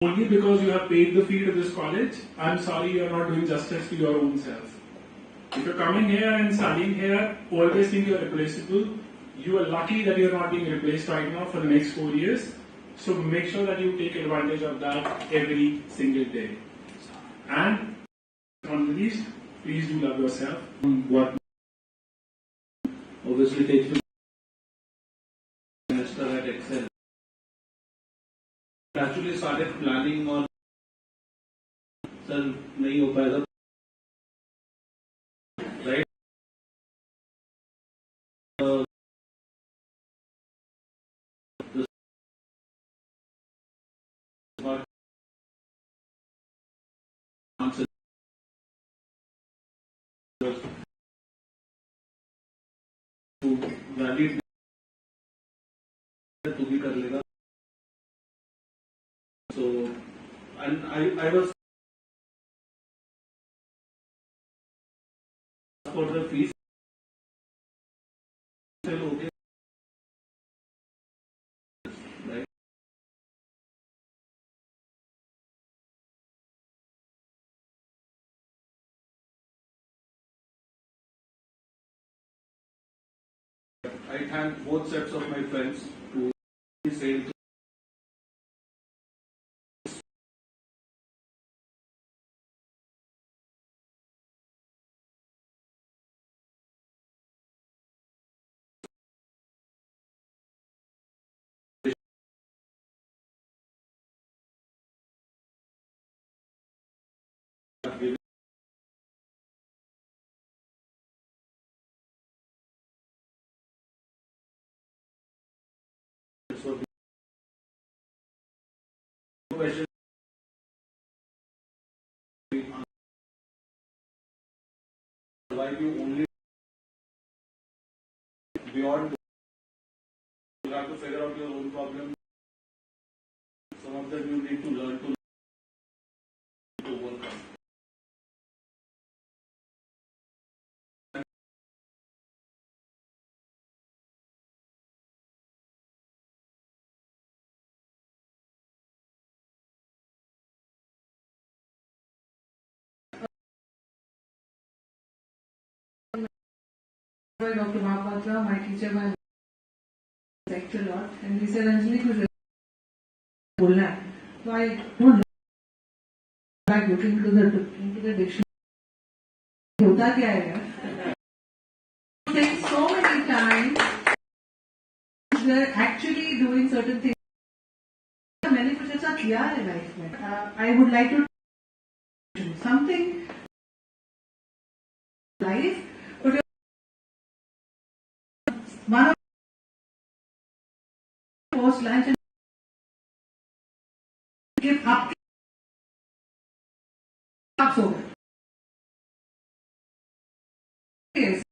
only because you have paid the fee to this college, I'm sorry you are not doing justice to your own self. If you're coming here and studying here, always think you're replaceable. You are lucky that you're not being replaced right now for the next 4 years. So make sure that you take advantage of that every single day. And on the least, please do love yourself. What obviously takes me semester at Excel. Actually started planning on sir नहीं हो पाएगा right answer to valid तू भी कर लेगा so and I was for the fees still okay right I thank both sets of my friends to say so question survive you only beyond you have to figure out your own problem some of them you need to learn to overcome Dr. Mahapatra, my teacher, my lecture a lot, and he said, Anjali, कुछ बोलना है. So I don't like looking into the dictionary. होता क्या है यार? Think so many times they're actually doing certain things. मैंने कुछ ऐसा किया है लाइफ में. I would like to do something life, but one of post lunch and give up over. Yes.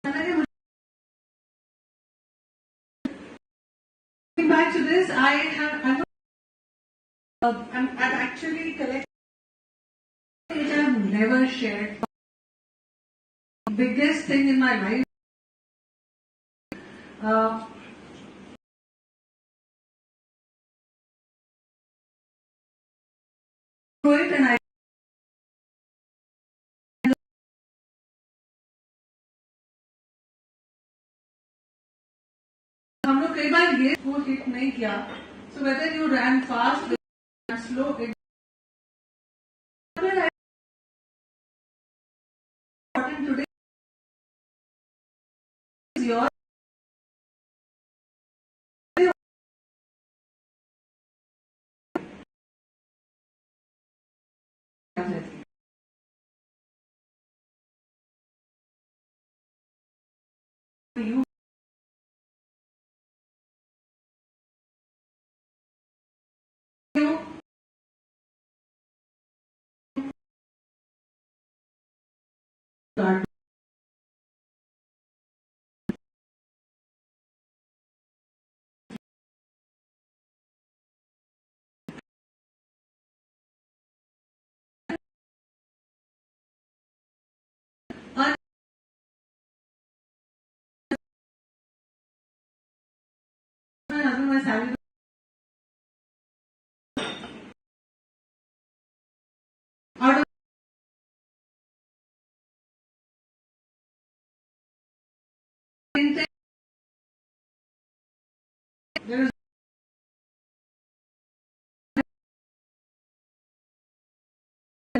Coming back to this, I've actually collected which I've never shared. The biggest thing in my life. It and I हम लोग कई बार ये वो hit नहीं किया. So whether you ran fast or slow, it important today is your you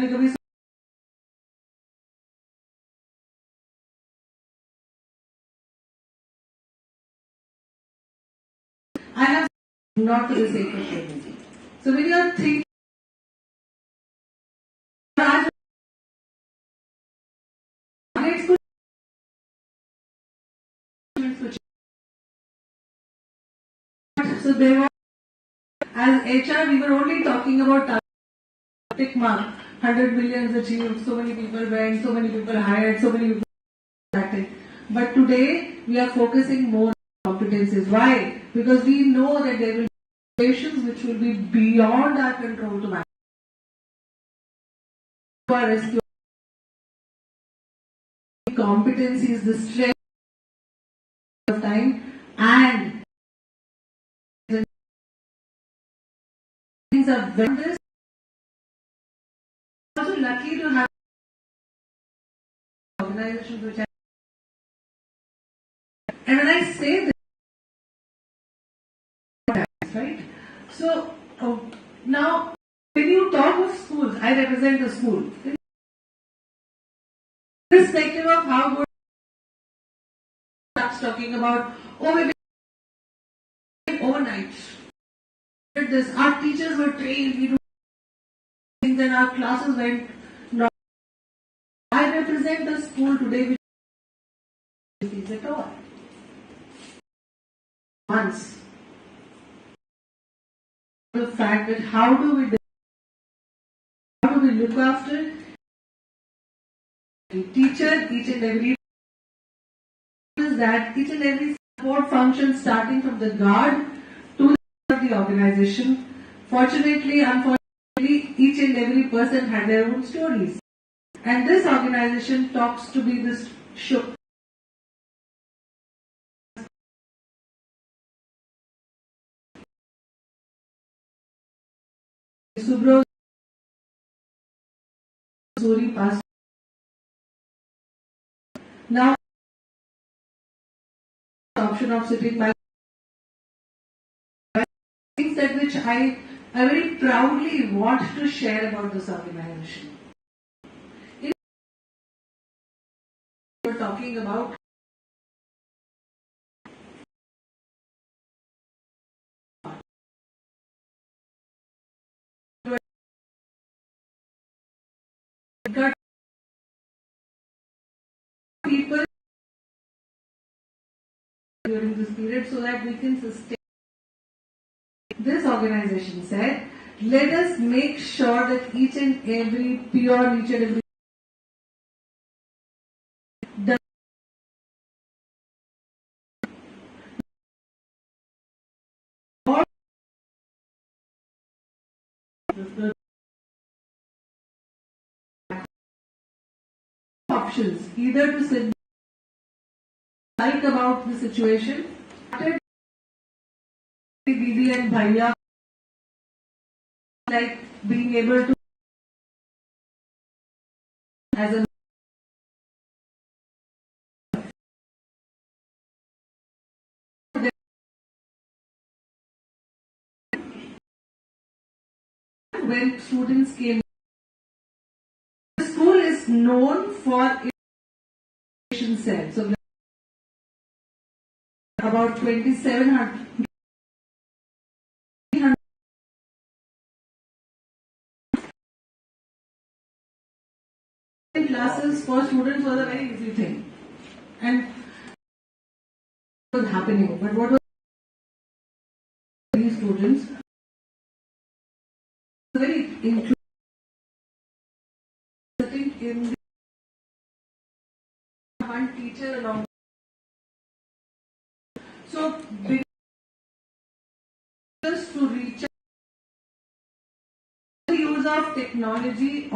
कभी I have not for the sake of pregnancy. So when you are thinking, so there was, as HR, we were only talking about tick mark, 100 millions achieved, so many people went, so many people hired, so many people acted. But today, we are focusing more on competencies. Why? Because we know that there will be situations which will be beyond our control to manage. Our rescue competencies, the strength of time, and things are very this. Also lucky to have organizations which are, and when I say this, right? So now, when you talk of schools, I represent a school. Irrespective of how good starts talking about, oh, we did overnight. This, our teachers were trained, we do things, and our classes went. Not. I represent a school today which is at all. Once. The fact that how do we look after the teacher, each and every is that each and every support function starting from the guard to the organization. Fortunately, unfortunately, each and every person had their own stories. And this organization talks to be this shook. Subro Suri passed. Now, the option of sitting by things that which I very proudly want to share about this organization. We're talking about people during this period so that we can sustain. This organization said, let us make sure that each and every peer, each and every the options, either to sit like about the situation, Didi and Bhaiya, like being able to as a when students came. The school is known for innovation cell. So about 2,700 classes for students was a very easy thing. And what was happening. But what was these students very inclusive in the one teacher along. So just to reach out the use of technology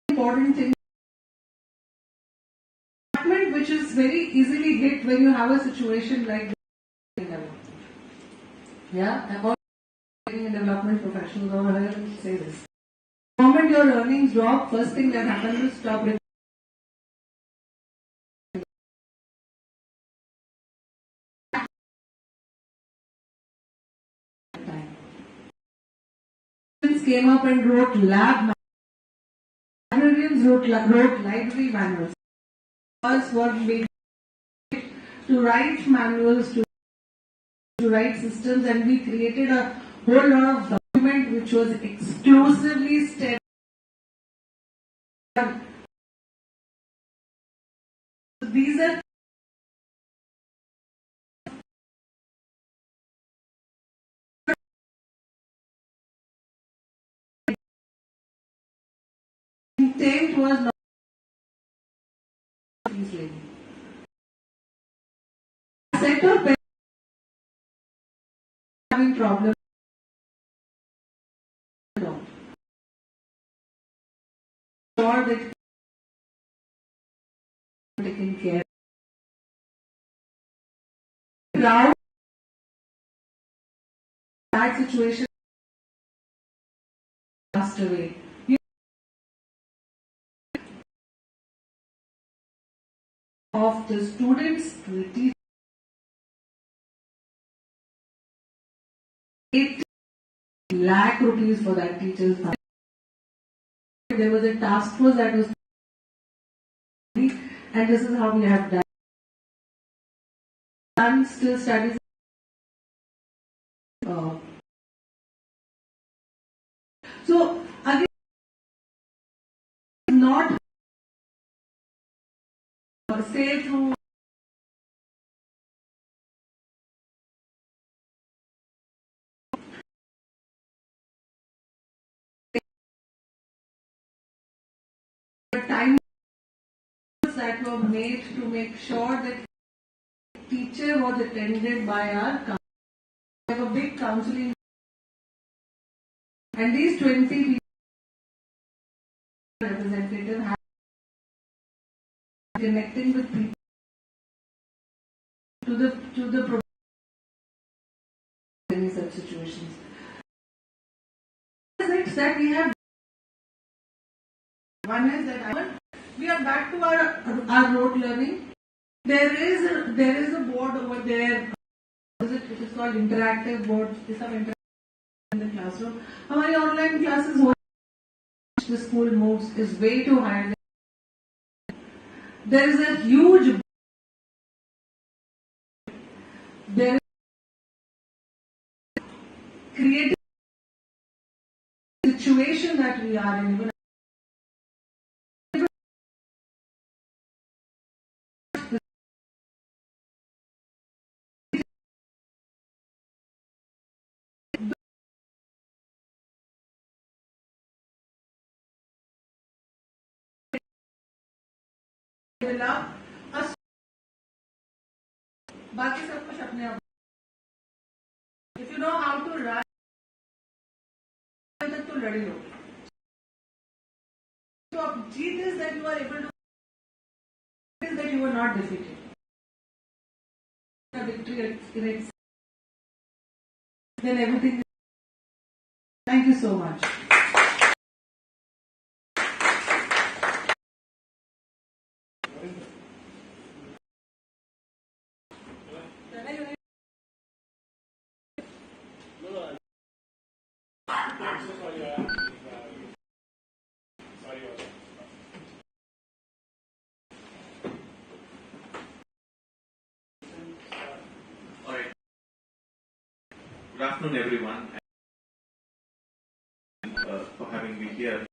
important thing which is very easily hit when you have a situation like this. Yeah, about training and development professionals over here say this. The moment your earnings drop, first thing that happens is stop came up and wrote librarians wrote library manuals. Us were made to write manuals, to write systems, and we created a whole lot of document which was exclusively STEM. These are intent was not easily. Set of parents having problems. Sure that taken care. Proud that situation passed away. Of the students to the teachers. 8 lakh rupees for that teacher's fund. There was a task force that was, and this is how we have done still studies. So again, not say through the time that were made to make sure that teacher was attended by our council. We have a big counseling, and these 20 people representative have connecting with people to the in such situations. It's that we have one is that we are back to our rote learning. There is a board over there. It is called interactive board. This is interactive in the classroom. Our online classes, which the school moves, is way too high. There is a huge. There is creative situation that we are in. बाकी सब कुछ अपने आप. If you know how to run, तक तो लड़ी लो. So अब जीत is that you are able to. Is that you are not defeated. The victory in its. Then everything. Thank you so much. I'm so sorry. Sorry. All right. Good afternoon, everyone, and for having me here.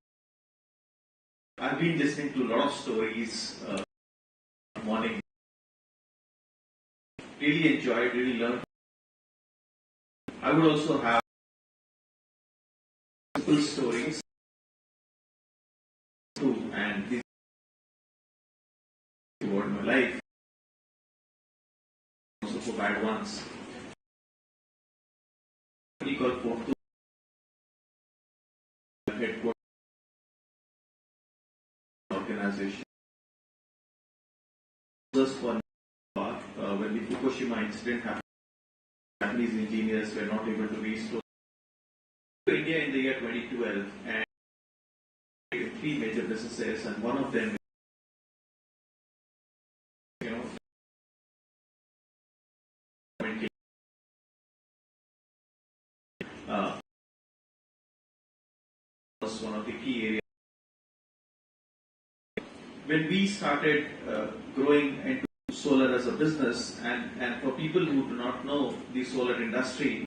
I've been listening to a lot of stories morning. Really enjoyed, really learned. I would also have simple stories too, and these about my life, also for bad ones. We call Porto headquarters organization. Just for when the Fukushima incident happened, Japanese engineers were not able to restore India in the year 2012, and 3 major businesses, and one of them, was one of the key areas. When we started growing into solar as a business, and for people who do not know the solar industry,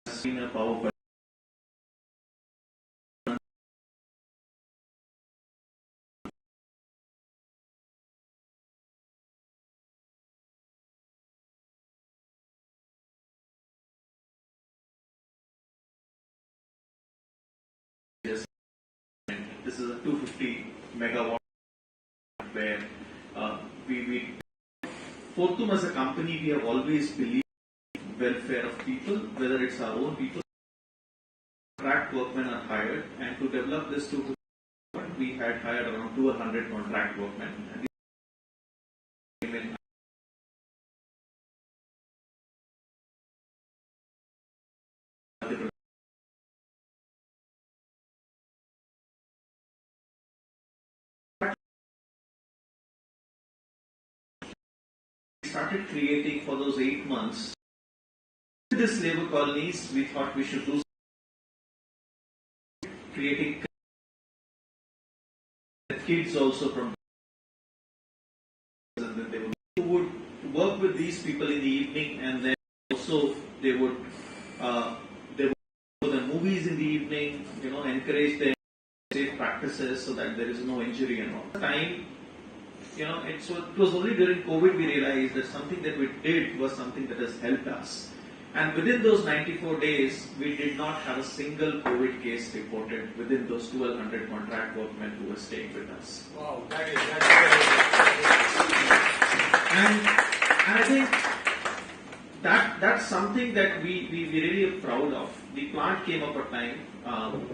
has been a power. This is a 250 megawatt where we Fortum as a company, we have always believed in welfare of people, whether it's our own people. Contract workmen are hired, and to develop this 250 we had hired around 200 contract workmen. And we started creating for those 8 months. This labor colonies, we thought we should do creating kids also from, and then they would work with these people in the evening, and then also they would go to the movies in the evening, encourage them safe practices so that there is no injury and all. Time, it was only during COVID we realized that something that we did was something that has helped us. And within those 94 days, we did not have a single COVID case reported within those 1,200 contract workmen who were staying with us. Wow, that's And I think that's something that we really are proud of. The plant came up at time.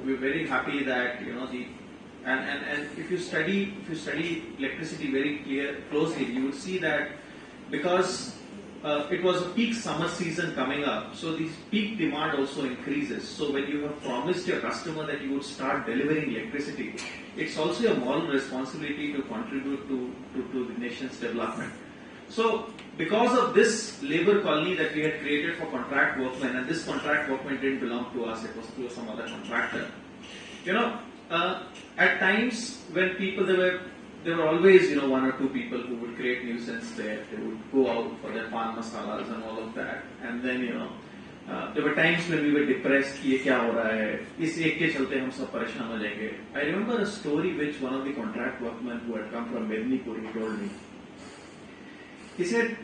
We're very happy that and if you study electricity very closely, you would see that because it was a peak summer season coming up, so the peak demand also increases. So when you have promised your customer that you would start delivering electricity, it's also your moral responsibility to contribute to the nation's development. So because of this labor colony that we had created for contract workmen, and this contract workmen didn't belong to us, it was through some other contractor. At times when people, there were always, one or two people who would create nuisance there. They would go out for their pan masalas and all of that. And then, there were times when we were depressed, कि ये क्या हो रहा है? इस एक के चलते हम सब परेशान हो जाएंगे. I remember a story which one of the contract workmen who had come from Mednipur, he told me. He said,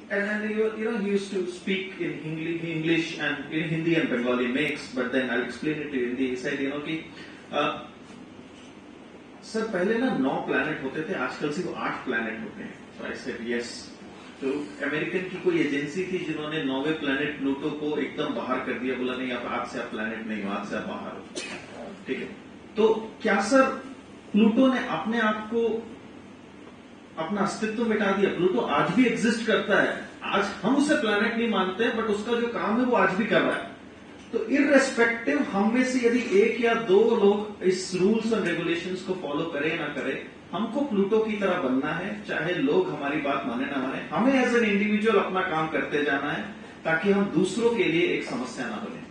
and he used to speak in English and in Hindi and Bengali mix, but then I'll explain it to you in Hindi. He said, कि sir पहले ना 9 planet होते थे, आजकल सिर्फ 8 planet होते हैं. So I said yes. तो अमेरिकन की कोई एजेंसी थी जिन्होंने 9वें प्लैनेट प्लूटो को एकदम बाहर कर दिया, बोला नहीं आप आज से आप प्लैनेट नहीं हो, आज से आप बाहर हो. ठीक है, तो क्या सर प्लूटो ने अपने आप को अपना अस्तित्व मिटा दिया? प्लूटो आज भी एग्जिस्ट करता है. आज हम उसे प्लैनेट नहीं मानते हैं, बट उसका जो काम है वो आज भी कर रहा है. तो इररेस्पेक्टिव हम में से यदि 1 या 2 लोग इस रूल्स और रेगुलेशंस को फॉलो करें ना करें, हमको प्लूटो की तरह बनना है. चाहे लोग हमारी बात माने ना माने, हमें एज एन इंडिविजुअल अपना काम करते जाना है ताकि हम दूसरों के लिए एक समस्या ना बने.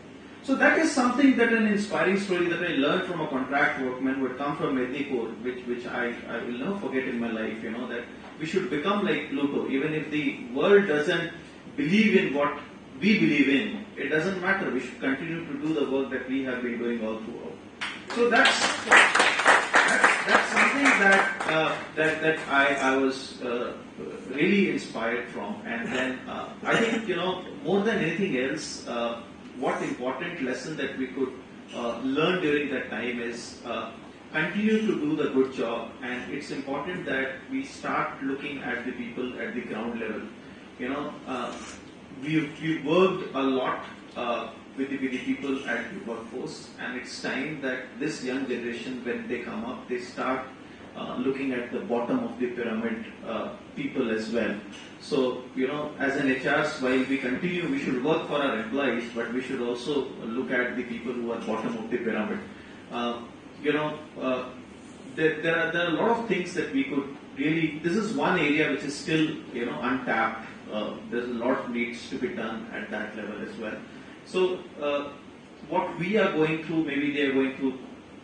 So that is something that an inspiring story that I learned from a contract workman who had come from Mednipur, which I will never forget in my life. That we should become like Pluto, even if the world doesn't believe in what we believe in. It doesn't matter. We should continue to do the work that we have been doing all throughout. So that's something that I was really inspired from. And then I think more than anything else, what important lesson that we could learn during that time is continue to do the good job. And it's important that we start looking at the people at the ground level. We worked a lot with the people at the workforce, and it's time that this young generation, when they come up, they start looking at the bottom of the pyramid people as well. So, as an HRs, while we continue, we should work for our employees, but we should also look at the people who are bottom of the pyramid. There are a lot of things that we could really. This is one area which is still, untapped. there's a lot needs to be done at that level as well. So what we are going through, maybe they are going through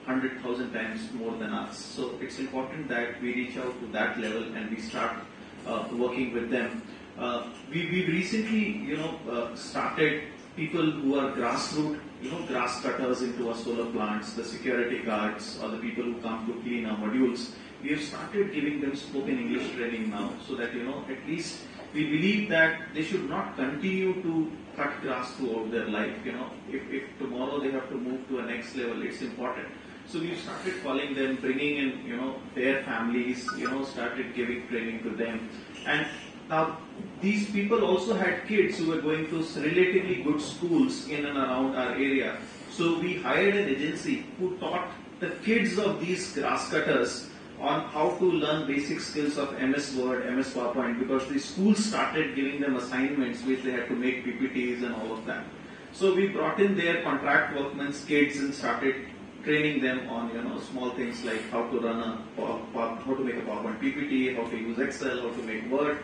100,000 times more than us. So it's important that we reach out to that level and we start working with them. We recently, started people who are grassroots, grass cutters into our solar plants, the security guards, or the people who come to clean our modules. We have started giving them spoken English training now, so that at least we believe that they should not continue to cut grass throughout their life. If tomorrow they have to move to a next level, it's important. So we've started calling them, bringing in, their families, started giving training to them. And now these people also had kids who were going to relatively good schools in and around our area. So we hired an agency who taught the kids of these grass cutters on how to learn basic skills of MS Word, MS PowerPoint, because the schools started giving them assignments which they had to make PPTs and all of that. So we brought in their contract workmen's kids and started training them on small things like how to run how to make a PowerPoint PPT, how to use Excel, how to make Word,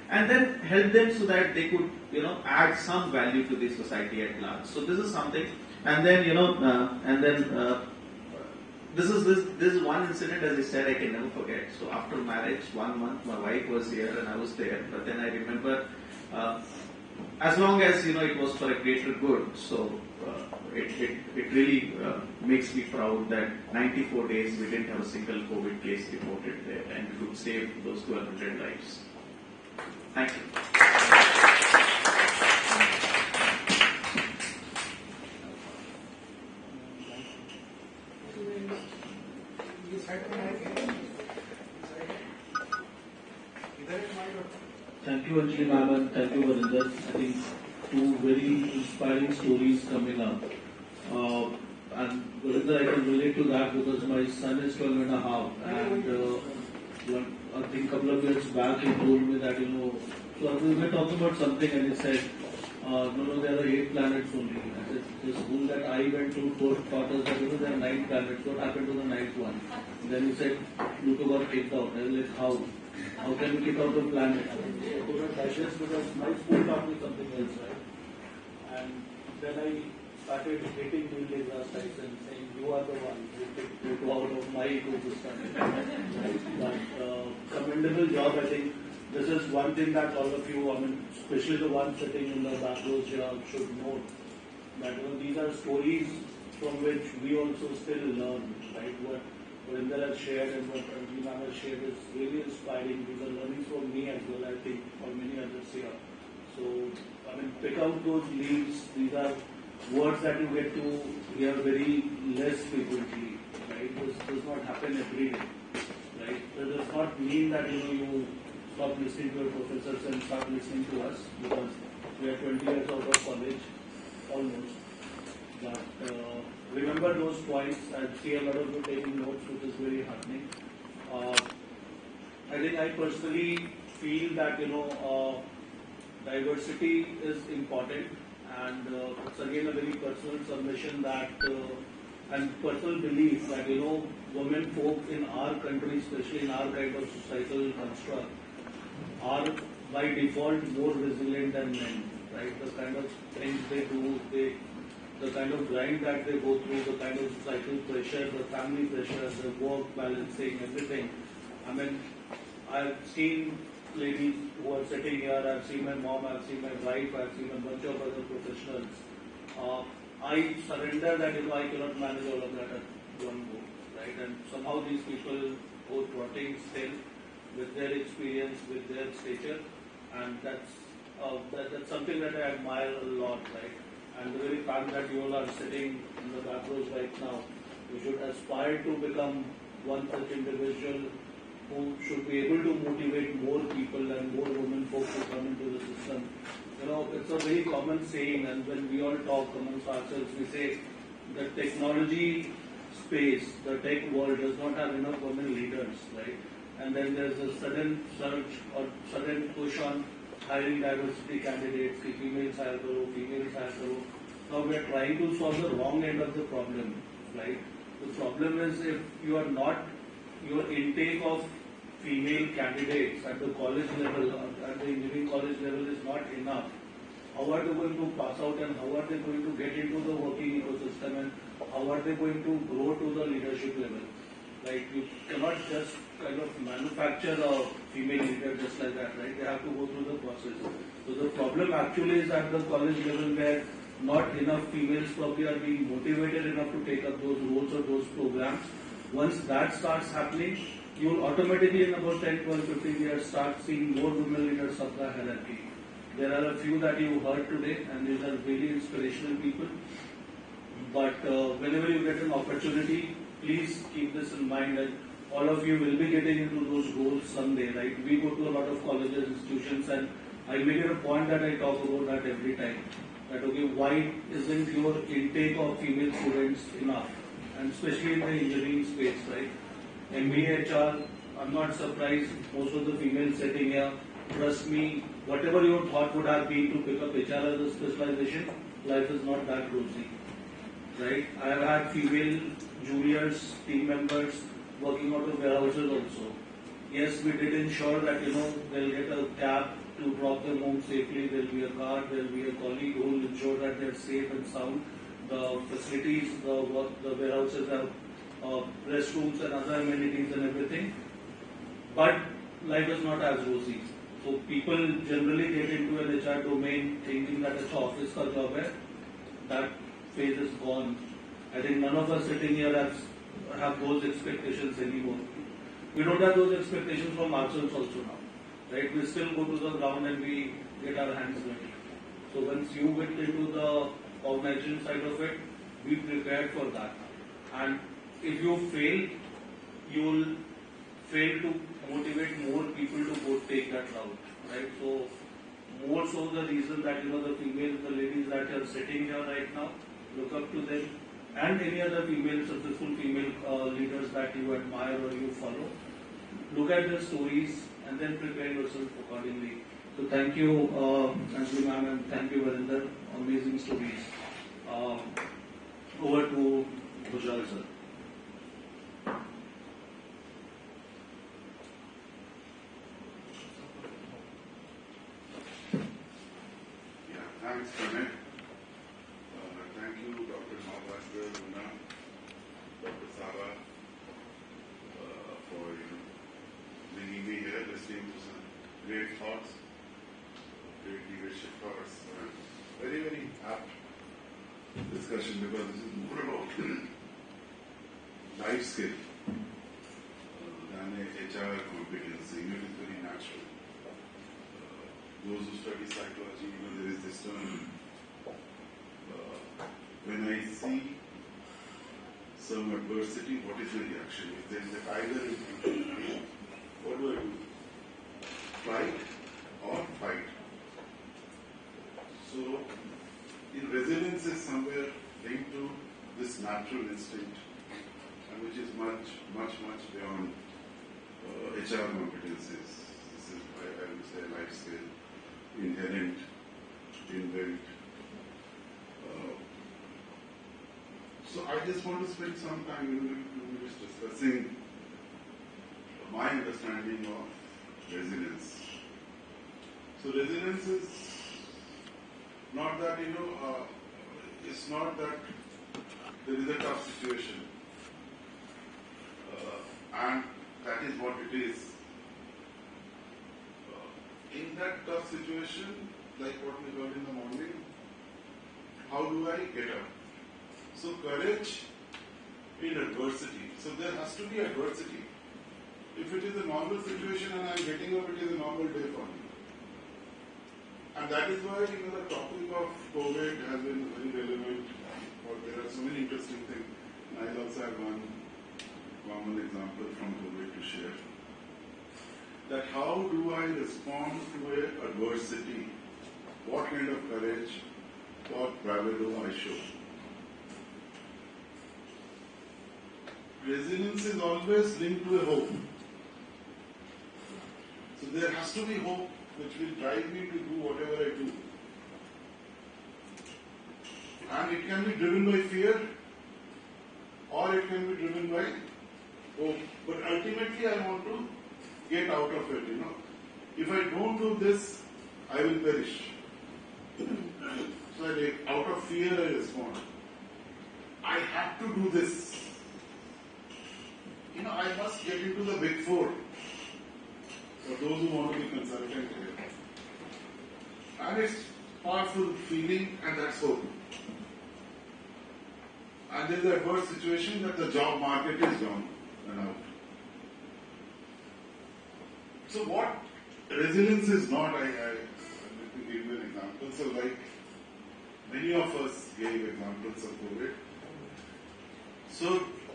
and then help them so that they could add some value to the society at large. So this is something, and then this is one incident, as I said, I can never forget. So after marriage, 1 month, my wife was here and I was there. But then I remember, as long as it was for a greater good. So it really makes me proud that 94 days we didn't have a single COVID case reported there, and we could save those 1,200 lives. Thank you. Thank you, Anjali ma'am, and thank you, Varinder. I think two very inspiring stories coming up. And Varinder, I can relate to that because my son is 12 and a half, and I think a couple of years back he told me that, so we were talking about something and he said, no, there are 8 planets only. I said, the school that I went to taught us that there are 9 planets. What happened to the 9th one? And then he said, Pluto got kicked out. I was like, how? How can you kick out a planet? I could not digest because my school taught me something else, right? And then I started hating Neil deGrasse Tyson, saying, you are the one who took Pluto out of my ecosystem. But commendable job, I think. This is one thing that all of you, especially the ones sitting in the back rows here, should note. That these are stories from which we also still learn, right? What Varinder has shared and what Anjali has shared is really inspiring. These are learnings from me as well, I think, for many others here. So, pick out those leaves. These are words that you get to hear very less frequently, right? This does not happen every day, right? That does not mean that, you stop listening to your professors and start listening to us, because we are 20 years out of college, almost. But remember those points. I see a lot of you taking notes, which is very heartening. I think I personally feel that diversity is important, and it's again a very personal submission that and personal belief that women folk in our country, especially in our kind of societal construct, are by default more resilient than men, right? The kind of things they do, the kind of grind that they go through, the kind of societal pressure, the family pressure, the work balancing, everything. I've seen ladies who are sitting here, I've seen my mom, I've seen my wife, I've seen a bunch of other professionals. I surrender that I cannot manage all of that at one go, right? And somehow these people go trotting still with their experience, with their stature, and that's something that I admire a lot, right? And the very fact that you all are sitting in the back rows right now, you should aspire to become one such individual who should be able to motivate more people and more women folk to come into the system. It's a very common saying, and when we all talk amongst ourselves, we say the technology space, the tech world does not have enough women leaders, right? And then there's a sudden surge or sudden push on hiring diversity candidates, females hire karo, females hire karo. Now we are trying to solve the wrong end of the problem, right? The problem is if you are not, your intake of female candidates at the college level, at the engineering college level is not enough, how are they going to pass out and how are they going to get into the working ecosystem and how are they going to grow to the leadership level? Like you cannot just kind of manufacture a female leader just like that, right? They have to go through the process. So the problem actually is at the college level where not enough females probably are being motivated enough to take up those roles or those programs. Once that starts happening, you will automatically in about 10, 12, 15 years start seeing more women leaders of the hierarchy. There are a few that you heard today and these are really inspirational people. But whenever you get an opportunity, please keep this in mind that all of you will be getting into those roles someday, right? We go to a lot of colleges, institutions, and I make it a point that I talk about that every time. That okay, why isn't your intake of female students enough? And especially in the engineering space, right? MBA HR, I'm not surprised most of the females sitting here. Trust me, whatever your thought would have been to pick up HR as a specialization, life is not that rosy. Right? I have had female juniors, team members working out of warehouses also. Yes, we did ensure that they'll get a cab to drop them home safely. There'll be a car, there'll be a colleague who will ensure that they're safe and sound. The facilities, the warehouses have restrooms and other amenities and everything. But life is not as rosy. So people generally get into an HR domain thinking that it's office ka job hai. That phase is gone. I think none of us sitting here have those expectations anymore. We don't have those expectations from ourselves also now. Right? We still go to the ground and we get our hands dirty. So once you get into the organization side of it, be prepared for that. And if you fail, you will fail to motivate more people to go take that route. Right? So more so the reason that the females, the ladies that are sitting here right now, look up to them and any other female, successful female leaders that you admire or you follow. Look at their stories and then prepare yourself accordingly. So thank you, Anjali ma'am, and thank you, Varinder. Amazing stories. Over to Bhujal sir. Yeah, thanks, Pranay. Thank you, Dr. Mahabhasgar, Runa, Dr. Saba, for bringing me here, listening to some great thoughts, great leadership thoughts, and very, very apt discussion because this is more about life skill than a HR competency. It is very natural. Those who study psychology, there is this term. When I see some adversity, what is the reaction? If there is a tiger in front of me, what do I do? Flight or fight? So, in resilience is somewhere linked to this natural instinct, and which is much, much, much beyond HR competencies. This is, I would say, life skill, inherent, inbuilt. So I just want to spend some time in just discussing my understanding of resilience. So resilience is not that, it's not that there is a tough situation and that is what it is. In that tough situation, like what we heard in the morning, how do I get up? So courage in adversity. So there has to be adversity. If it is a normal situation and I am getting up, it is a normal day for me. And that is why the topic of COVID has been very relevant. Or there are so many interesting things. And I also have one common example from COVID to share. That how do I respond to a adversity? What kind of courage, what bravado I show? Resilience is always linked to a hope. So there has to be hope which will drive me to do whatever I do. And it can be driven by fear or it can be driven by hope. But ultimately I want to get out of it, If I don't do this, I will perish. So out of fear I respond. I have to do this. I must get into the big four. For those who want to be consultant here. And it's powerful feeling, and that's hope. And there's the adverse situation that the job market is down and out. So what resilience is not, let me give you an example. So like many of us gave examples of COVID. So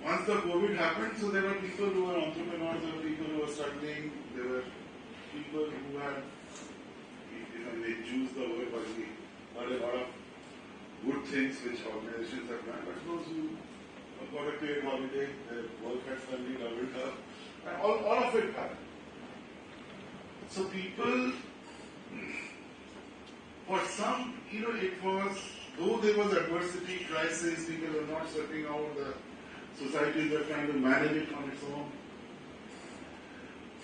once the COVID happened, so there were people who were entrepreneurs, there were people who were struggling, there were people who had, if I may choose the word, but we had a lot of good things which organizations have done, but those who got a paid holiday, their work had suddenly doubled up, and all of it happened. So people, for some, it was, though there was adversity, crisis, people were not stepping out, the societies were trying to manage it on its own.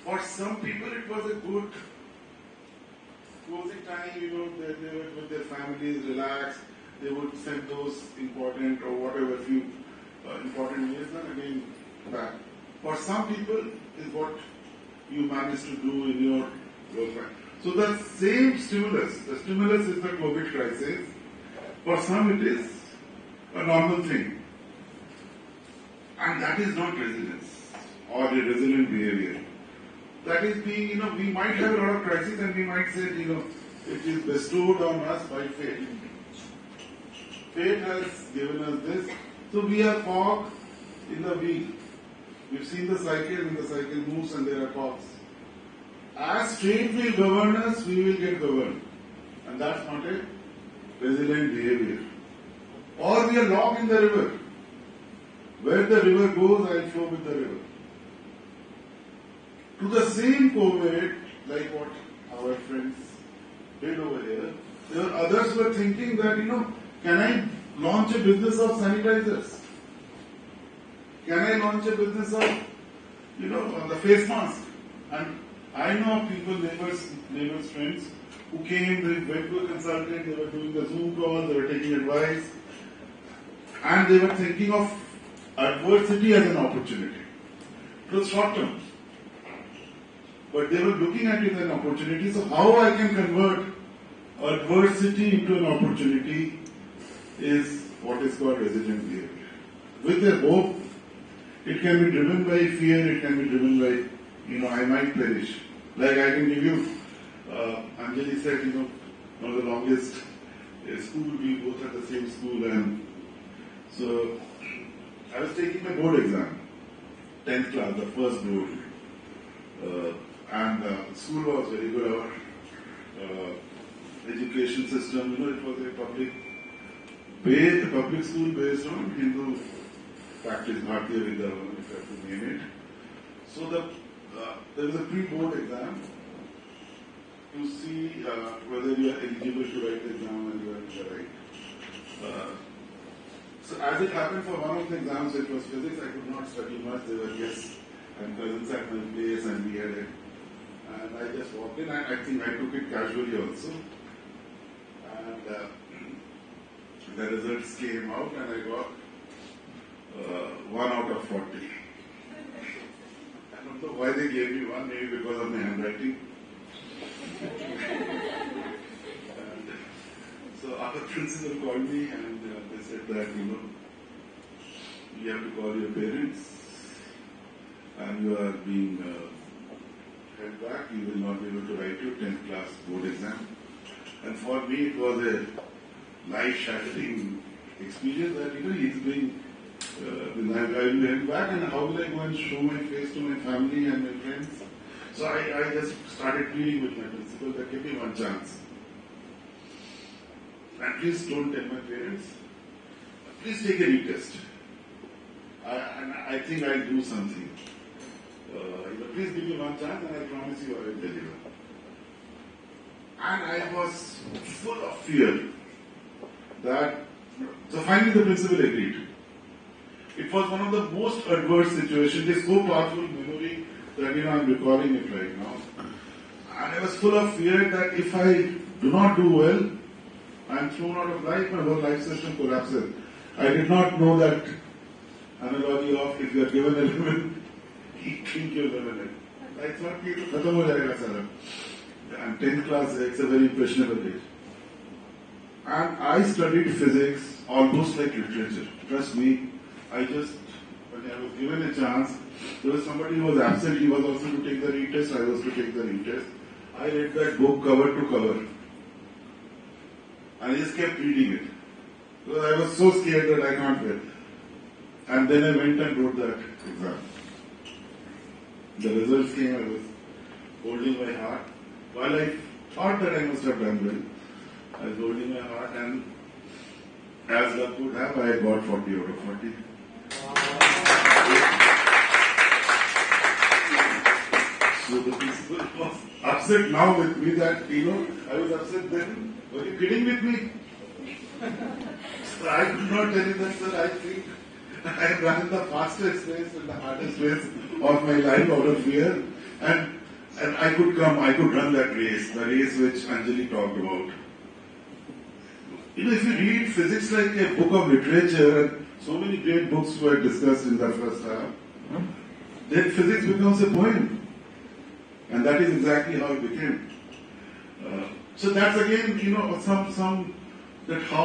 For some people, it was a good cozy time, they were with their families, relaxed, they would send those important or whatever few important news, and again back. For some people, is what you manage to do in your work. So the same stimulus, the stimulus is the COVID crisis. For some, it is a normal thing. And that is not resilience or a resilient behavior. That is being, we might have a lot of crises and we might say, it is bestowed on us by fate. Fate has given us this. So we are cog in the wheel. We've seen the cycle, and the cycle moves and there are cogs. As fate will govern us, we will get governed. And that's not a resilient behavior. Or we are locked in the river. Where the river goes, I flow with the river. To the same COVID, like what our friends did over here, there were others who were thinking that, can I launch a business of sanitizers? Can I launch a business of, the face mask? And I know people, neighbors, friends, who came, they went to a consultant, they were doing the Zoom call, they were taking advice, and they were thinking of adversity as an opportunity. It was short term. But they were looking at it as an opportunity. So how I can convert adversity into an opportunity is what is called resilient behavior. With a hope, it can be driven by fear, it can be driven by, I might perish. Like I can give you, Anjali said, one of the longest school, we both at the same school, and so I was taking my board exam, 10th class, the first board. And school was very good. Our education system, it was a public school based on Hindu practice, Bharatiya Vidya, if I have to name it. So there was a pre-board exam to see whether you are eligible to write the exam and you are to write. So as it happened for one of the exams, it was physics. I could not study much. There were guests and cousins at my place, and we had it. And I just walked in. I think I took it casually also. And the results came out, and I got 1 out of 40. I don't know why they gave me 1, maybe because of my handwriting. And so our principal called me, and they said that, you have to call your parents, and you are being held back, you will not be able to write your 10th class board exam. And for me, it was a life-shattering experience that, he's being, I will be held back, and how will I go and show my face to my family and my friends? So I just started pleading with my principal that give me one chance. And please don't tell my parents. Please take a retest. And I think I'll do something. Please give me one chance, and I promise you I will deliver. And I was full of fear that. So finally, the principal agreed. It was one of the most adverse situations. It's so powerful memory. that I'm recalling it right now. And I was full of fear that if I do not do well, I'm thrown out of life, my whole life system collapses. I did not know that analogy of if you are given a lemon, drink your lemon. I thought कि तो खत्म हो जाएगा सारा. I'm 10th class, it's a very impressionable age. And I studied physics almost like literature. Trust me, when I was given a chance, there was somebody who was absent, he was also to take the retest, I was to take the retest. I read that book cover to cover. And I just kept reading it. Because I was so scared that I can't bear. And then I went and wrote that exam. The results came, I was holding my heart. While I thought that I must have done well, I was holding my heart, and as luck would have, I got 40 out of 40. So the principal was upset now with me that, I was upset then. Were you kidding with me? So I could not tell him that, sir, I think I have run the fastest race and the hardest race of my life out of fear. And I could run that race, the race which Anjali talked about. If you read physics like a book of literature, and so many great books were discussed in the first half, then physics becomes a poem. And that is exactly how it became. So that's again,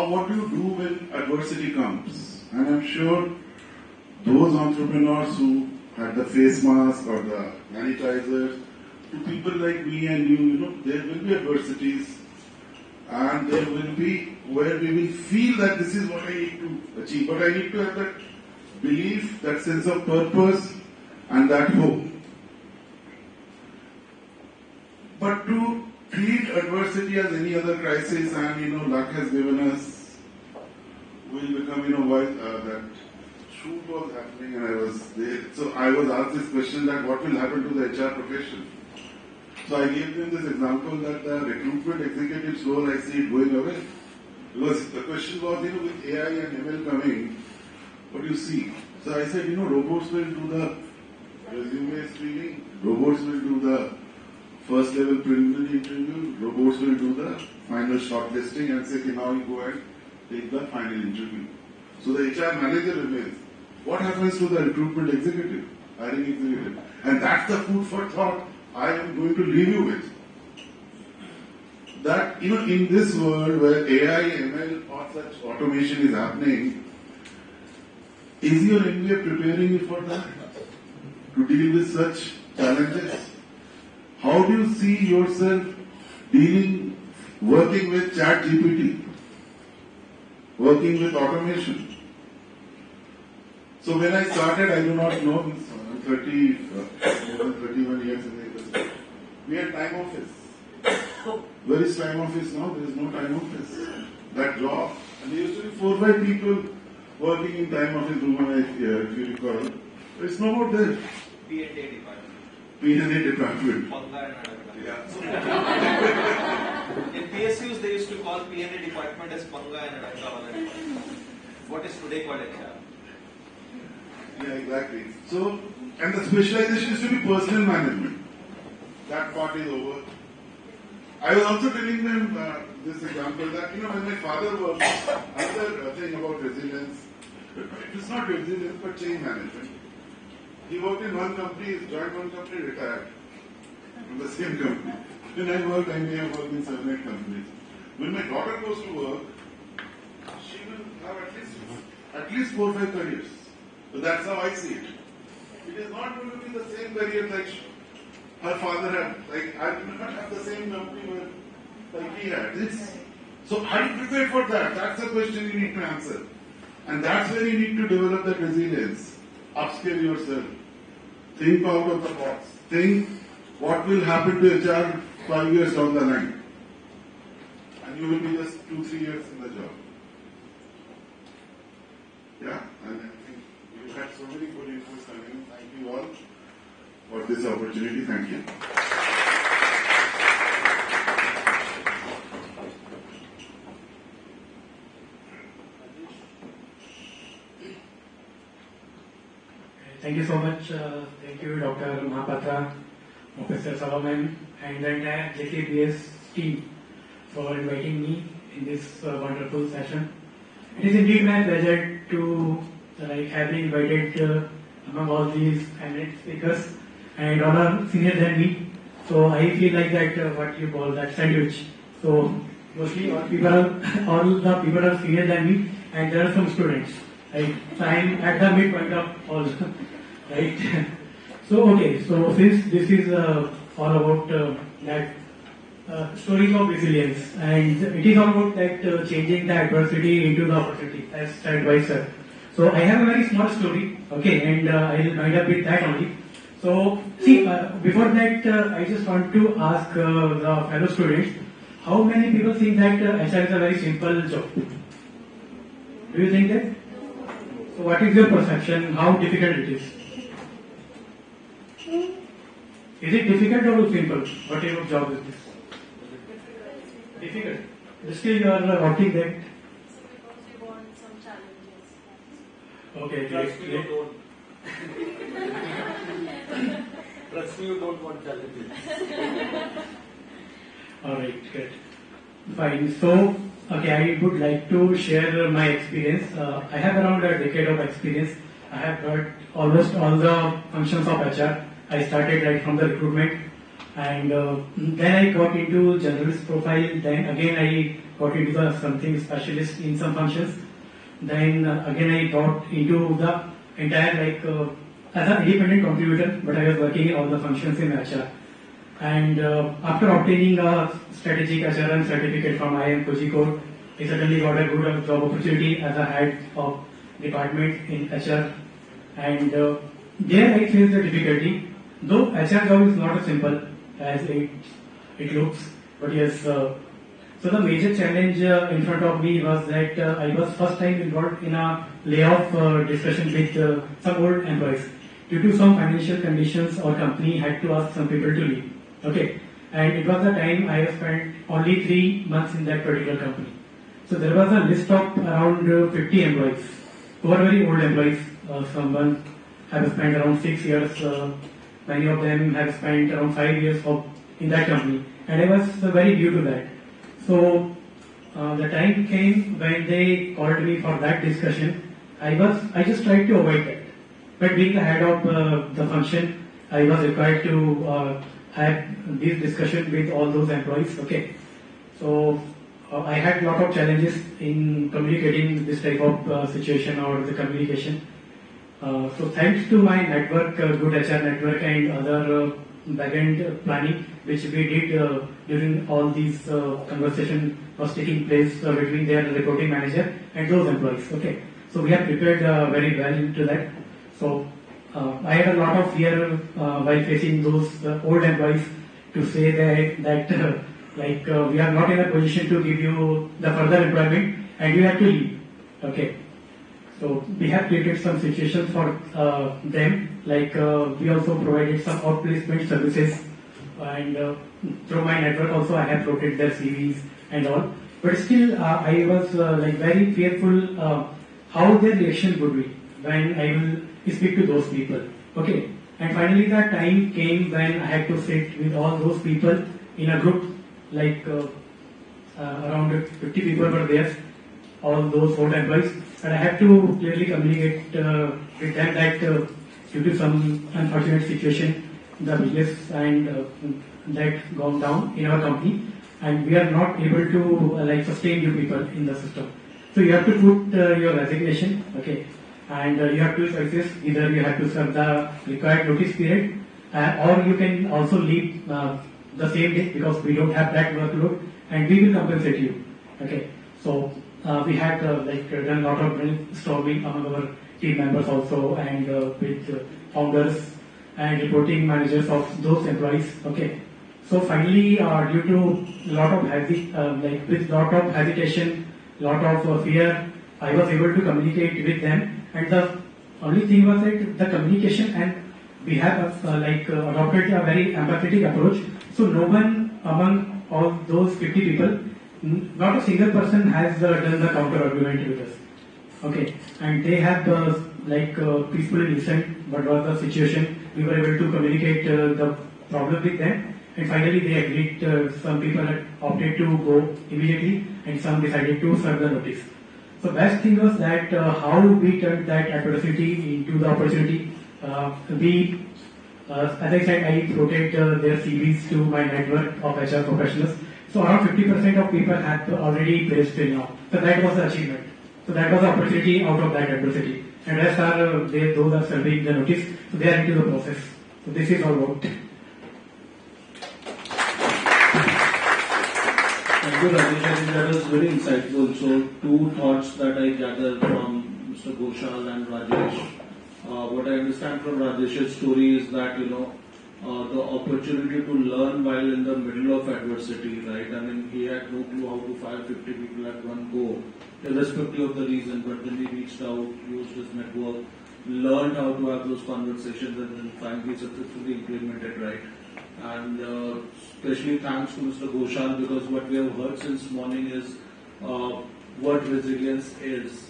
what do you do when adversity comes? And I'm sure those entrepreneurs who had the face mask or the sanitizers, to people like me and you, there will be adversities, and there will be where we will feel that this is what I need to achieve. But I need to have that belief, that sense of purpose, and that hope. But to treat adversity as any other crisis, and luck has given us, will become that shoot was happening, and I was there. So I was asked this question that what will happen to the HR profession. So I gave them this example that the recruitment executive's role, I see it going away. Because the question was, with AI and ML coming, what do you see? So I said, robots will do the resume screening, robots will do the first level preliminary interview, robots will do the final shortlisting and say, now you go and take the final interview. So the HR manager remains. What happens to the recruitment executive, hiring executive? And that's the food for thought I am going to leave you with. That, in this world where AI, ML or such automation is happening, is your MBA preparing you for that? To deal with such challenges? How do you see yourself working with ChatGPT? Working with automation? So when I started, I do not know, I'm 31 years in the industry. We had time office. Where is time office now? There is no time office. That job, and there used to be 4 or 5 people working in time office room, if you recall. It's no more there. P&A department. P&A department. Yeah. In PSUs, they used to call P&A department as Panga and Adanga. What is today called HR? Yeah, exactly. So, and the specialization used to be personal management. That part is over. I was also telling them this example that, when my father worked, another thing about resilience, it is not resilience but change management. He worked in one company, joined one company, retired from the same company. When I worked, I may have worked in 7 or 8 companies. When my daughter goes to work, she will have at least 4 or 5 careers. So that's how I see it. It is not going to be the same career like her father had. Like I will not have the same company like he had. So are you prepared for that? That's the question you need to answer. And that's where you need to develop that resilience. Upskill yourself. Think out of the box. Think what will happen to HR 5 years down the line. And you will be just 2-3 years in the job. Yeah? And I think you had so many good inputs coming. Thank you all for this opportunity. Thank you. Thank you so much. Thank you, Dr. Mahapatra, Professor Solomon, and the entire JKBS team for inviting me in this wonderful session. It is indeed my pleasure to have been invited among all these eminent speakers, and all are senior than me. So I feel like that what you call that sandwich. So mostly all the people are senior than me, and there are some students. Right? So I am at the midpoint of all. Right? So okay. So since this is all about that stories of resilience, and it is all about that changing the adversity into the opportunity, as said by sir. So I have a very small story, okay, and I'll wind up with that only. So see, before that, I just want to ask the fellow students, how many people think that HR is a very simple job? Do you think that? So what is your perception? How difficult it is? Is it difficult or simple? What type of job is this? Difficult. Still you are opting that. Because we want some challenges. Okay, Trust me, you great. don't. Trust me, you don't want challenges. Alright, good. Fine. So, okay, I would like to share my experience. I have around a decade of experience. I have heard almost all the functions of HR. I started right from the recruitment, and then I got into generalist profile. Then again I got into the something specialist in some functions. Then again I got into the entire as an independent contributor, but I was working in all the functions in HR. And after obtaining a strategic HRM certificate from IIM Kozhikode, I certainly got a good job opportunity as a head of department in HR. And there I faced the difficulty, though HR job is not as simple as it looks, but yes. So the major challenge in front of me was that I was first time involved in a layoff discussion with some old employees. Due to some financial conditions, our company had to ask some people to leave. Okay, and it was the time I have spent only 3 months in that particular company. So there was a list of around 50 employees who were very old employees. Someone have spent around 6 years. Many of them have spent around 5 years in that company, and I was very new to that. So the time came when they called me for that discussion. I just tried to avoid that. But being the head of the function, I was required to have this discussion with all those employees. Okay. So I had a lot of challenges in communicating this type of situation or the communication. So thanks to my network, good HR network and other back-end planning, which we did during all these conversation was taking place between their reporting manager and those employees. Okay, so we have prepared very well into that. So I had a lot of fear while facing those old employees to say that we are not in a position to give you the further employment and you have to leave. Okay. So we have created some situations for them, we also provided some outplacement services, and through my network also I have floated their CVs and all. But still I was very fearful how their reaction would be when I will speak to those people. Okay, and finally the time came when I had to sit with all those people in a group, around 50 people were there, all those old employees. And I have to clearly communicate with them that due to some unfortunate situation, the business and that gone down in our company, and we are not able to sustain you people in the system. So you have to put your resignation, okay, and you have two choices: either you have to serve the required notice period, or you can also leave the same day because we don't have that workload, and we will compensate you. Okay, so. We had done a lot of brainstorming among our team members also, and with founders and reporting managers of those employees. Okay, so finally, due to lot of with lot of hesitation, lot of fear, I was able to communicate with them, and the only thing was that the communication, and we have adopted a very empathetic approach. So no one among all those 50 people. Not a single person has done the counter argument with us. Okay, and they have peacefully listened what was the situation. We were able to communicate the problem with them, and finally they agreed. Some people had opted to go immediately, and some decided to serve the notice. So best thing was that how we turned that adversity into the opportunity. As I said, I floated their CVs to my network of HR professionals. So around 50% of people had already placed till now. So that was the achievement. So that was the opportunity out of that adversity. And rest are those are serving the notice. So they are into the process. So this is all worked. Thank you, Rajesh. I think that was very insightful. So, two thoughts that I gathered from Mr. Ghoshal and Rajesh. What I understand from Rajesh's story is that, the opportunity to learn while in the middle of adversity, right? I mean, he had no clue how to fire 50 people at one go, irrespective of the reason, but then he reached out, used his network, learned how to have those conversations, and then finally successfully implemented, right? And especially thanks to Mr. Ghoshal, because what we have heard since morning is what resilience is.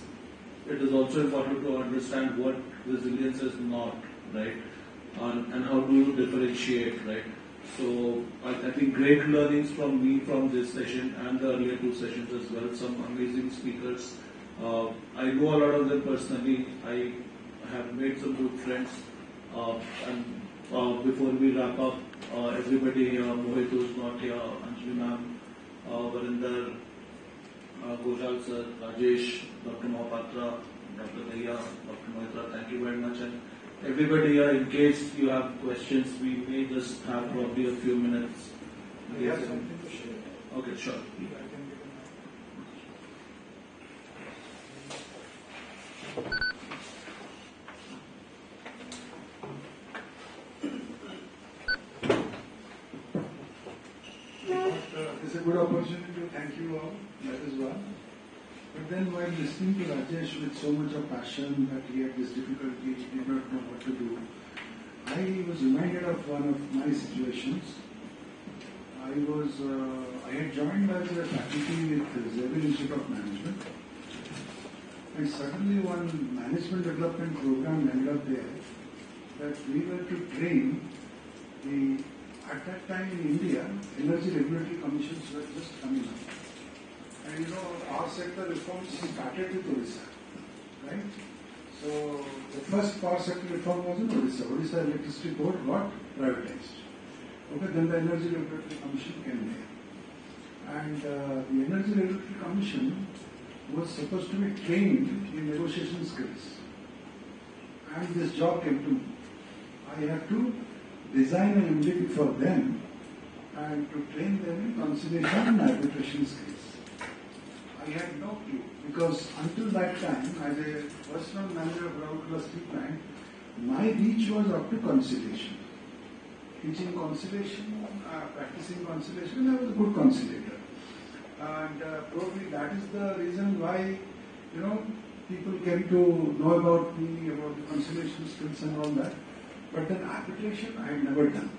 It is also important to understand what resilience is not, right? And how do you differentiate, right? So I think great learnings from me from this session and the earlier two sessions as well. Some amazing speakers. I know a lot of them personally. I have made some good friends. And before we wrap up, everybody here, Mohit who's not here, Anjali ma'am, Varinder, Ghoshal sir, Rajesh, Dr. Mohapatra, Dr. Daya, Dr. Mohitra, thank you very much. And everybody here, in case you have questions, we may just have probably a few minutes. I have something to share. Okay, sure. It's a good opportunity to thank you all, that is one. But then while listening to Rajesh with so much of passion that he had this difficulty, he did not know what to do, I was reminded of one of my situations. I had joined as a faculty with the Xavier Institute of Management, and suddenly one management development program ended up there that we were to train at that time in India, energy regulatory commissions were just coming up. And our sector reforms started with Odisha, right? So the first power sector reform was in Odisha. Odisha Electricity Board got privatized. Okay, then the Energy Regulatory Commission came there. And the Energy Regulatory Commission was supposed to be trained in negotiation skills. And this job came to me. I had to design an MDP for them and to train them in conciliation and arbitration skills. I had no clue because until that time, as a personal manager of Raurkela Steel Plant, my reach was up to conciliation. Teaching conciliation, practicing conciliation, I was a good conciliator. And probably that is the reason why, people came to know about me, about the conciliation skills and all that. But then arbitration I had never done.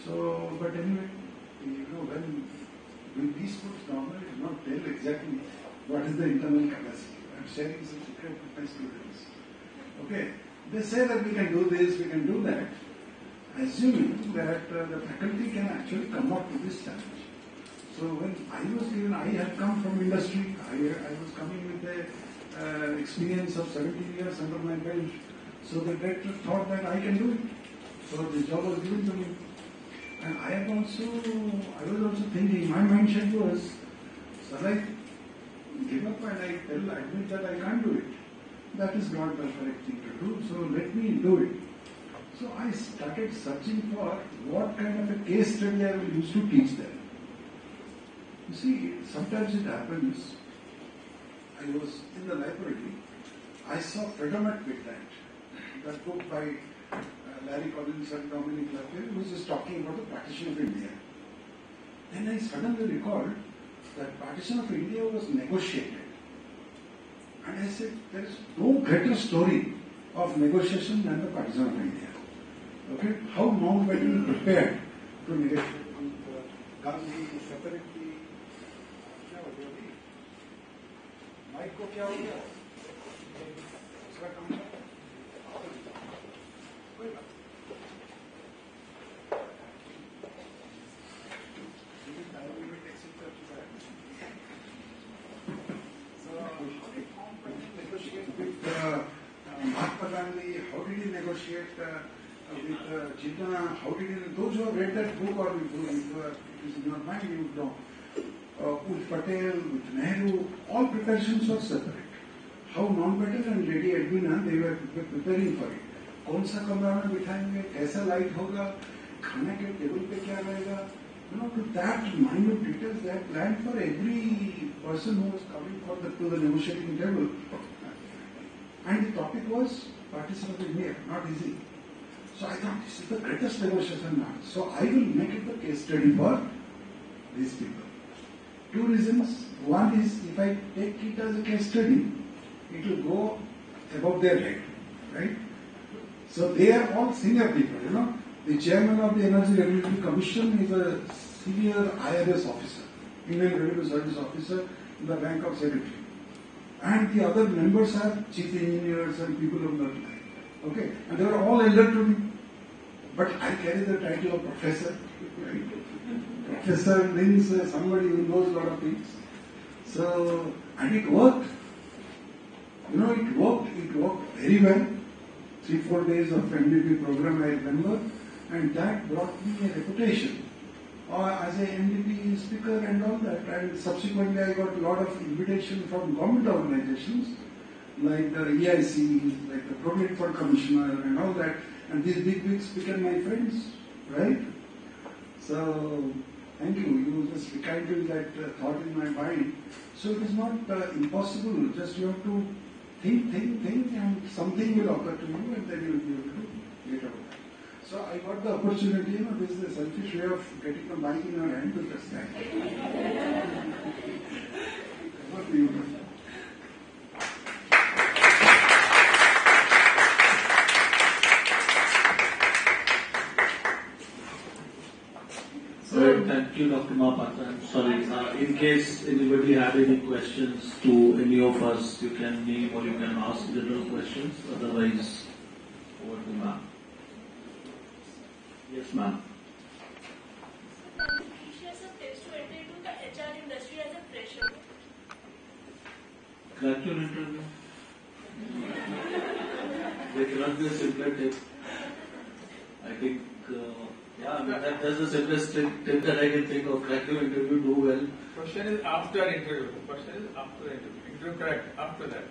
So, but anyway, when these books normally do not tell exactly what is the internal capacity. I'm sharing some secret with my students. Okay, they say that we can do this, we can do that, assuming that the faculty can actually come up with this challenge. So when I was given, I had come from industry, I was coming with the experience of 17 years under my belt. So the director thought that I can do it. So the job was given to me. And I was also thinking, my mindset was, shall I give up and admit that I can't do it? That is not the correct thing to do, so let me do it. So I started searching for what kind of a case study I will use to teach them. You see, sometimes it happens, I was in the library, I saw Freedom at Midnight, that book by Larry Collins and Dominic Lafayette, who was talking about the partition of India. Then I suddenly recalled that partition of India was negotiated. And I said, there is no greater story of negotiation than the partition of India. Okay? How Mountbatten prepared to negotiate with Gandhi, separately. Mic ko kya ho gaya? Mahatma Gandhi, how did he negotiate with Jinnah, how did he, those who have read that book or if it is in your mind, you would know. With Patel, with Nehru, all preparations were separate. How Mountbatten and Lady Edwina, they were preparing for it. कौन सा कमरा में बिठाएंगे, कैसा light होगा, खाने के table पे क्या रहेगा, to that minute details they had planned for every person who was coming to the negotiating table. And the topic was participate in India, not easy. So I thought this is the greatest negotiation now. So I will make it the case study for these people. Two reasons. One is if I take it as a case study, it will go above their head, right? So they are all senior people, The chairman of the Energy Regulatory Commission is a senior IRS officer, Indian Revenue Service officer in the rank of secretary. And the other members are chief engineers and people of that line. Okay? And they are all elder to me. But I carry the title of professor. Right? Professor means somebody who knows a lot of things. So, and it worked. It worked very well. 3-4 days of MDP program I remember. And that brought me a reputation as a MDP speaker and all that. And subsequently I got a lot of invitation from government organizations like the EIC, like the Provident Fund Commissioner and all that. And these big wigs became my friends, right? So, thank you. You just rekindled that thought in my mind. So it is not impossible. Just you have to think, and something will occur to you and then you will be able to get out of that. So I got the opportunity, this is a selfish way of getting the mic in your hand to just stand. What do you do? So, thank you, Dr. Mahapatra. I'm sorry. In case anybody had any questions to any of us, you can name or you can ask general questions. Otherwise, over to ma'am. Yes, ma'am. She has a place to enter into the HR industry as a fresher. Crack your interview. They cannot be a simpler tip. I think, that's the simplest tip that I can think of. Crack your interview, do well. Question is after interview. Interview correct. After that.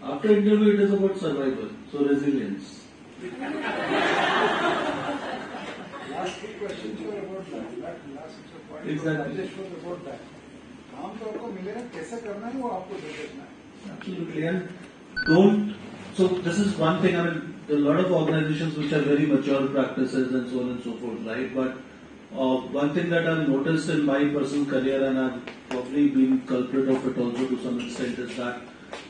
After interview, it is about survival. So resilience. Last 3 questions were about that. Last 6 points Exactly. Rajesh was about that. काम तो आपको मिलेगा, कैसे करना है वो आपको दे देना है. Absolutely. And don't. So this is one thing. There are a lot of organizations which are very mature practices and so on and so forth, right? But one thing that I've noticed in my personal career, and I've probably been culprit of it also to some extent, is that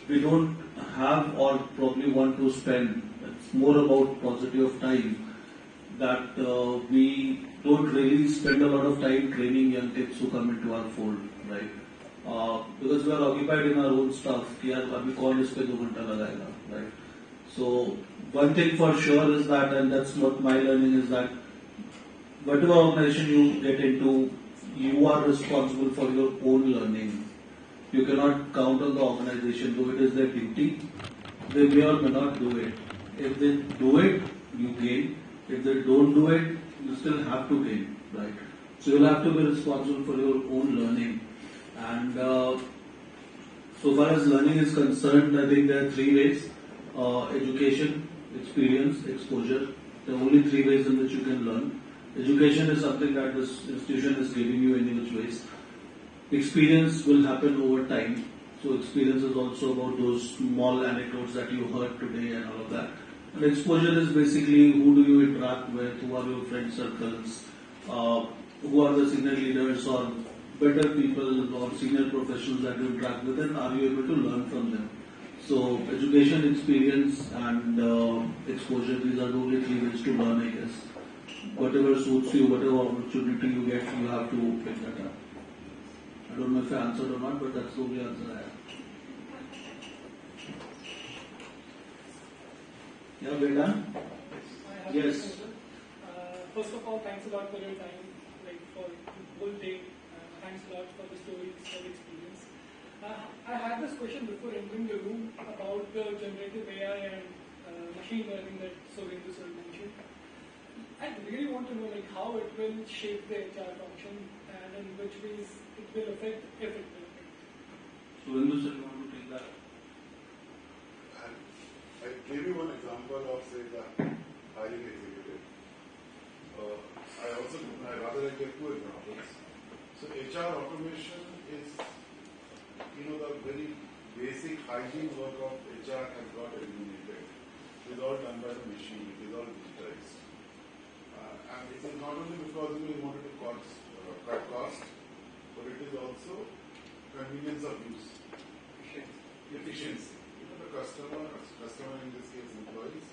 we don't have or probably want to spend. It's more about paucity of time. That we don't really spend a lot of time training young kids who come into our fold, right? Because we are occupied in our own stuff. कि यार अभी कौन इस पे 2 घंटा लगाएगा, right? So one thing for sure is that, and that's what my learning is that, whatever organization you get into, you are responsible for your own learning. You cannot count on the organization, though it is their duty. They may or may not do it. If they do it, you gain. If they don't do it, you still have to gain, right? So you'll have to be responsible for your own learning. And so far as learning is concerned, I think there are 3 ways. Education, experience, exposure. There are only 3 ways in which you can learn. Education is something that this institution is giving you in which ways. Experience will happen over time. So experience is also about those small anecdotes that you heard today and all of that. And exposure is basically who do you interact with, who are your friend circles, who are the senior leaders or better people or senior professionals that you interact with, and are you able to learn from them? So education, experience and exposure, these are the only 3 ways to learn, I guess. Whatever suits you, whatever opportunity you get, you have to pick that up. I don't know if I answered or not, but that's the only answer I have. Yeah, we're done. Yes. First of all, thanks a lot for your time, like for the whole day. Thanks a lot for the stories and experience. I had this question before entering the room about the generative AI and machine learning that Surendra sir mentioned. I really want to know like how it will shape the HR function and in which ways it will affect, if it will affect. Surendra sir, you want to take that? I gave you one example of, say, the hiring executive. I rather like give two examples. So HR automation is, the very basic hygiene work of HR has got eliminated. It is all done by the machine. It is all digitized. And it is not only because we wanted to cut cost, but it is also convenience of use. Efficiency. The customer in this case employees,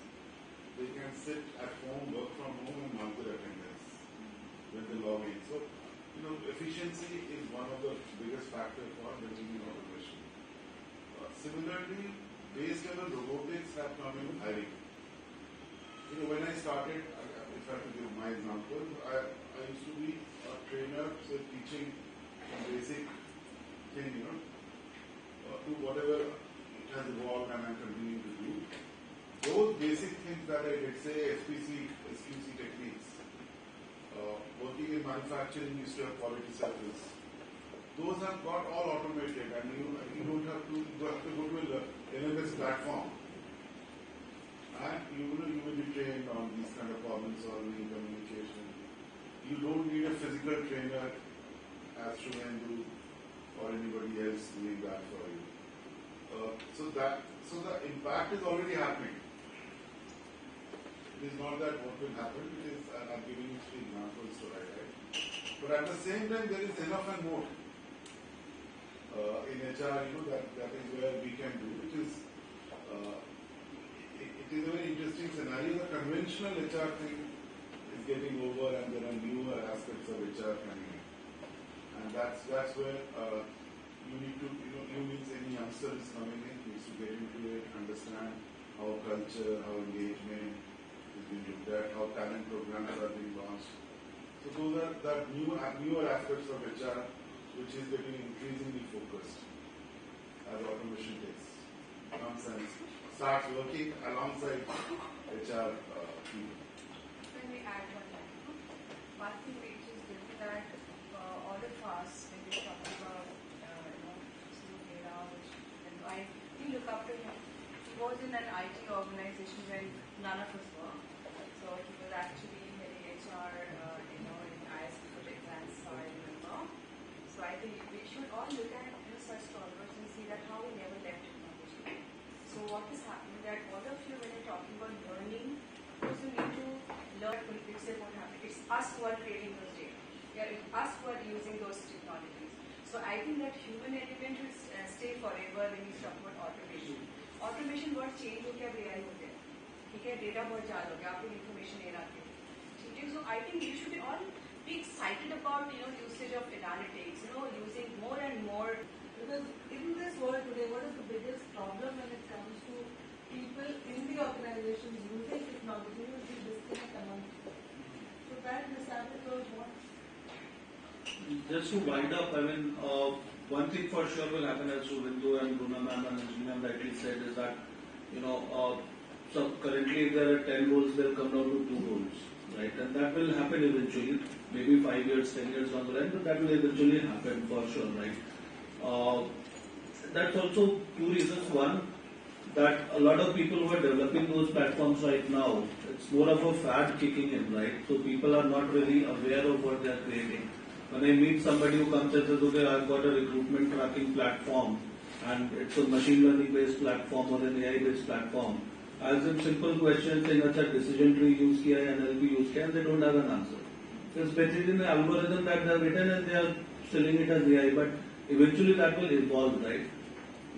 they can sit at home, work from home and mark their attendance when they log in. So, efficiency is one of the biggest factors for bringing in automation. Similarly, based level robotics have come in hiring. When I started, if I have to give my example, I used to be a trainer, so teaching basic thing, to whatever it has evolved and I'm continuing to do. Those basic things that I did, say SQC techniques, working in manufacturing, used to have quality service. Those have got all automated, and you don't have to go to a LMS platform, and you will be trained on these kind of problem solving, communication. You don't need a physical trainer as Shubhendu or anybody else doing that for you. So the impact is already happening. It is not that what will happen, it is, I'm giving you three examples to highlight. But at the same time, there is enough and more in HR, that is where we can do. It is a very interesting scenario. The conventional HR thing is getting over, and there are newer aspects of HR coming in. And that's where you need to, you means any youngster is coming in, needs to get into it, understand how culture, how engagement is being looked at, how talent programs are being launched. So those are the newer aspects of HR, which is getting increasingly focused as automation comes and starts working alongside HR people. Let me add one thing which is different that all of us, when we talk about we look up to him. He was in an IT organization when none of us were. So he was actually heading HR, in ISP project plans, I remember. So I think we should all look at such problems and see that how we never left technology. So what is happening that all of you, when you're talking about learning, of course you need to learn it's what happened. It's us who are creating those data. It's us who are using those technologies. So I think that human element will stay forever when you talk about automation. Automation बहुत change हो गया AI हो गया, ठीक है, data बहुत ज़्यादा हो गया, आपको information ले रहा है, ठीक है. So I think you should all be excited about usage of analytics, using more and more. Because in this world today, what is the biggest problem when it comes to people in the organizations using technology is the disconnect among people. So that disconnect was what? Just to wind up, one thing for sure will happen, as Shubhendu and Bruna ma'am and Engineer rightly said, is that, so currently there are 10 roles, they'll come down to 2 roles, right? And that will happen eventually, maybe 5 years, 10 years down the line, but that will eventually happen for sure, right? That's also 2 reasons. One, that a lot of people who are developing those platforms right now, it's more of a fad kicking in, right? So people are not really aware of what they are creating. When I meet somebody who comes and says, okay, I've got a recruitment tracking platform and it's a machine learning based platform or an AI based platform, I ask them simple questions saying, अच्छा decision tree use किया है, NLP use किया, and they don't have an answer. So it's basically an algorithm that they have written and they are selling it as AI, but eventually that will evolve, right?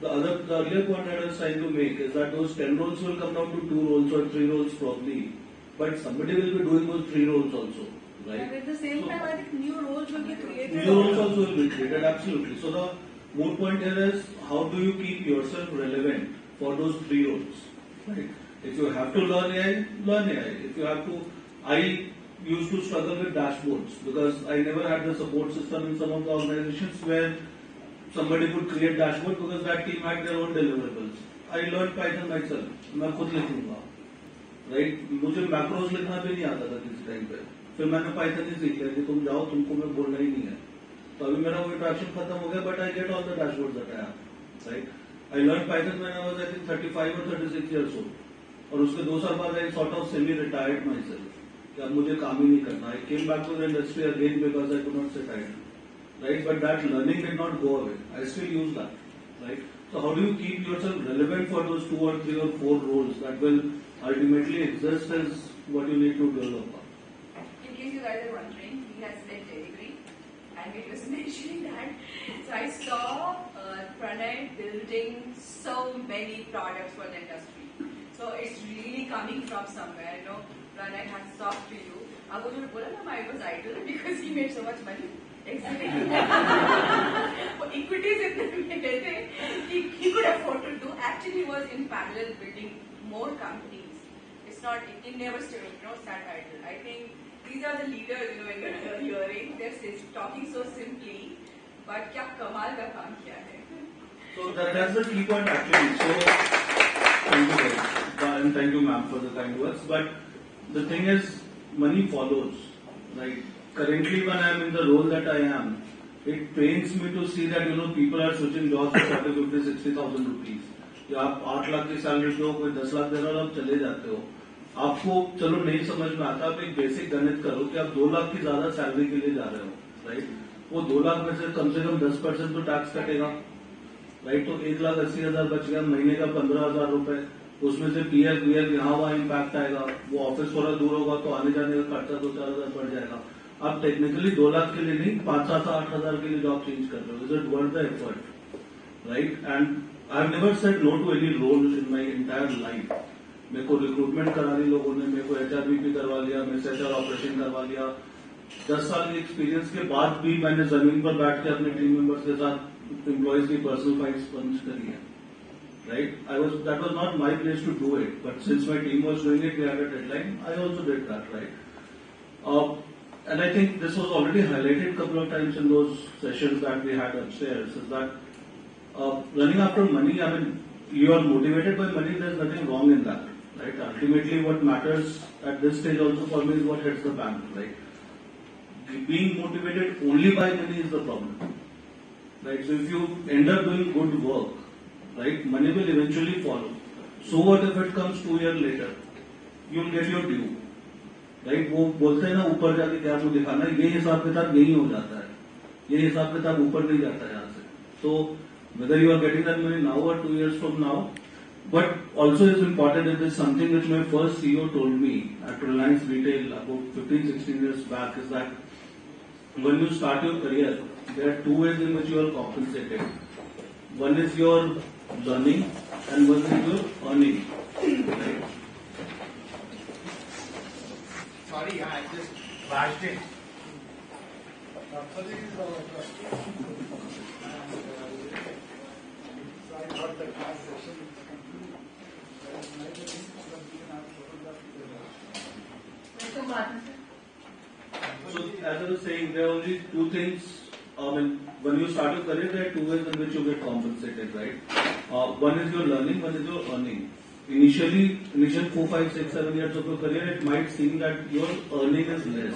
The earlier point I was trying to make is that those 10 roles will come down to 2 roles or 3 roles probably, but somebody will be doing those 3 roles also. Right? And at the same time, I think new roles will be created. New roles also will be created, absolutely. So the main point here is how do you keep yourself relevant for those 3 roles? Right? If you have to learn AI, learn AI. If you have to, I used to struggle with dashboards because I never had the support system in some of the organizations where somebody could create dashboard because that team had their own deliverables. I learned Python myself. मैं खुद लिखूंगा, right? मुझे macros लिखना भी नहीं आता था किसी टाइम पे. फिर मैंने Python ही सीख लिया कि तुम जाओ, तुमको मैं बोलना ही नहीं है. तो अभी मेरा वो इंट्रैक्शन खत्म हो गया, but I get all the dashboards that I have, right? I learned Python when I was I think 35 or 36 years old. और उसके 2 साल बाद I sort of semi-retired myself. कि अब मुझे काम ही नहीं करना. I came back to the industry again because I could not sit idle. Right? But that learning did not go away. I still use that. Right? So how do you keep yourself relevant for those 2 or 3 or 4 roles that will ultimately exist as what you need to develop? In case you guys are wondering, he has led delivery, and he was mentioning that. So I saw Pranay building so many products for the industry. So it's really coming from somewhere. You know, Pranay has talked to you. I was idle because he made so much money. Exactly. Equities he could afford to do. Actually, he was in parallel building more companies. It's not, it never sat idle. I think these are the leaders, when you're hearing, they're talking so simply, but kya kamal ka kaam kiya hai. So that's the key point actually. So thank you guys. And thank you ma'am for the kind words. But the thing is, money follows, right? Currently, when I am in the role that I am, it pains me to see that people are switching jobs for 40,000-60,000 rupees. या आप 8 लाख की salary दो, कोई 10 लाख दे रहा हो, आप चले जाते हो. आपको चलो नहीं समझ में आता, आप एक बेसिक गणित करो कि आप 2 लाख की ज्यादा सैलरी के लिए जा रहे हो, राइट? वो 2 लाख में से कम 10% तो टैक्स कटेगा, राइट? तो 1,80,000 बच गया, महीने का 15,000 रुपए. उसमें से पीएफ यहाँ वहाँ इम्पैक्ट आएगा. वो ऑफिस थोड़ा दूर होगा तो आने जाने का खर्चा 2-4,000 बढ़ जाएगा. आप टेक्निकली 2 लाख के लिए नहीं 5-7-8,000 के लिए जॉब चेंज कर रहे हो. Is it worth the effort, right? And I have never said no to any role in my entire life. मेरे को रिक्रूटमेंट करा ली लोगों ने, मेरे को एचआरबीपी करवा लिया, मेरे से एचआर ऑपरेशन करवा लिया. 10 साल के एक्सपीरियंस के बाद भी मैंने जमीन पर बैठ के अपने टीम मेंबर्स के साथ एम्प्लॉयज की पर्सनल फाइल्स पंच करी है, right? That was not my place to do it, but since my team was doing it, we had a deadline. I also did that, right? And I think this was already highlighted a couple of times in those sessions that we had upstairs. Is that running after money? I mean, you are motivated by money. There's nothing wrong in that, right? Ultimately, what matters at this stage also for me is what hits the bank, right? Being motivated only by money is the problem, right? So if you end up doing good work, right, money will eventually follow. So what if it comes 2 years later? You'll get your due, right? वो बोलते हैं ना ऊपर जाके क्या आपको दिखाना है, ये हिसाब किताब यही हो जाता है, ये हिसाब किताब ऊपर नहीं जाता है यहाँ से. So whether you are getting that money now or 2 years from now, but also is important, it is something which my first CEO told me at Reliance Retail about 15-16 years back, is that when you start your career, there are 2 ways in which you are compensated. One is your learning and one is your earning. Right? Sorry, I just bashed it. Sorry, I thought the class session is complete. So as I was saying, there are only 2 things. When you start your career, there are 2 ways in which you get compensated, right? One is your learning, one is your earning. Initial 4, 5, 6, 7 years of your career, it might seem that your earning is less,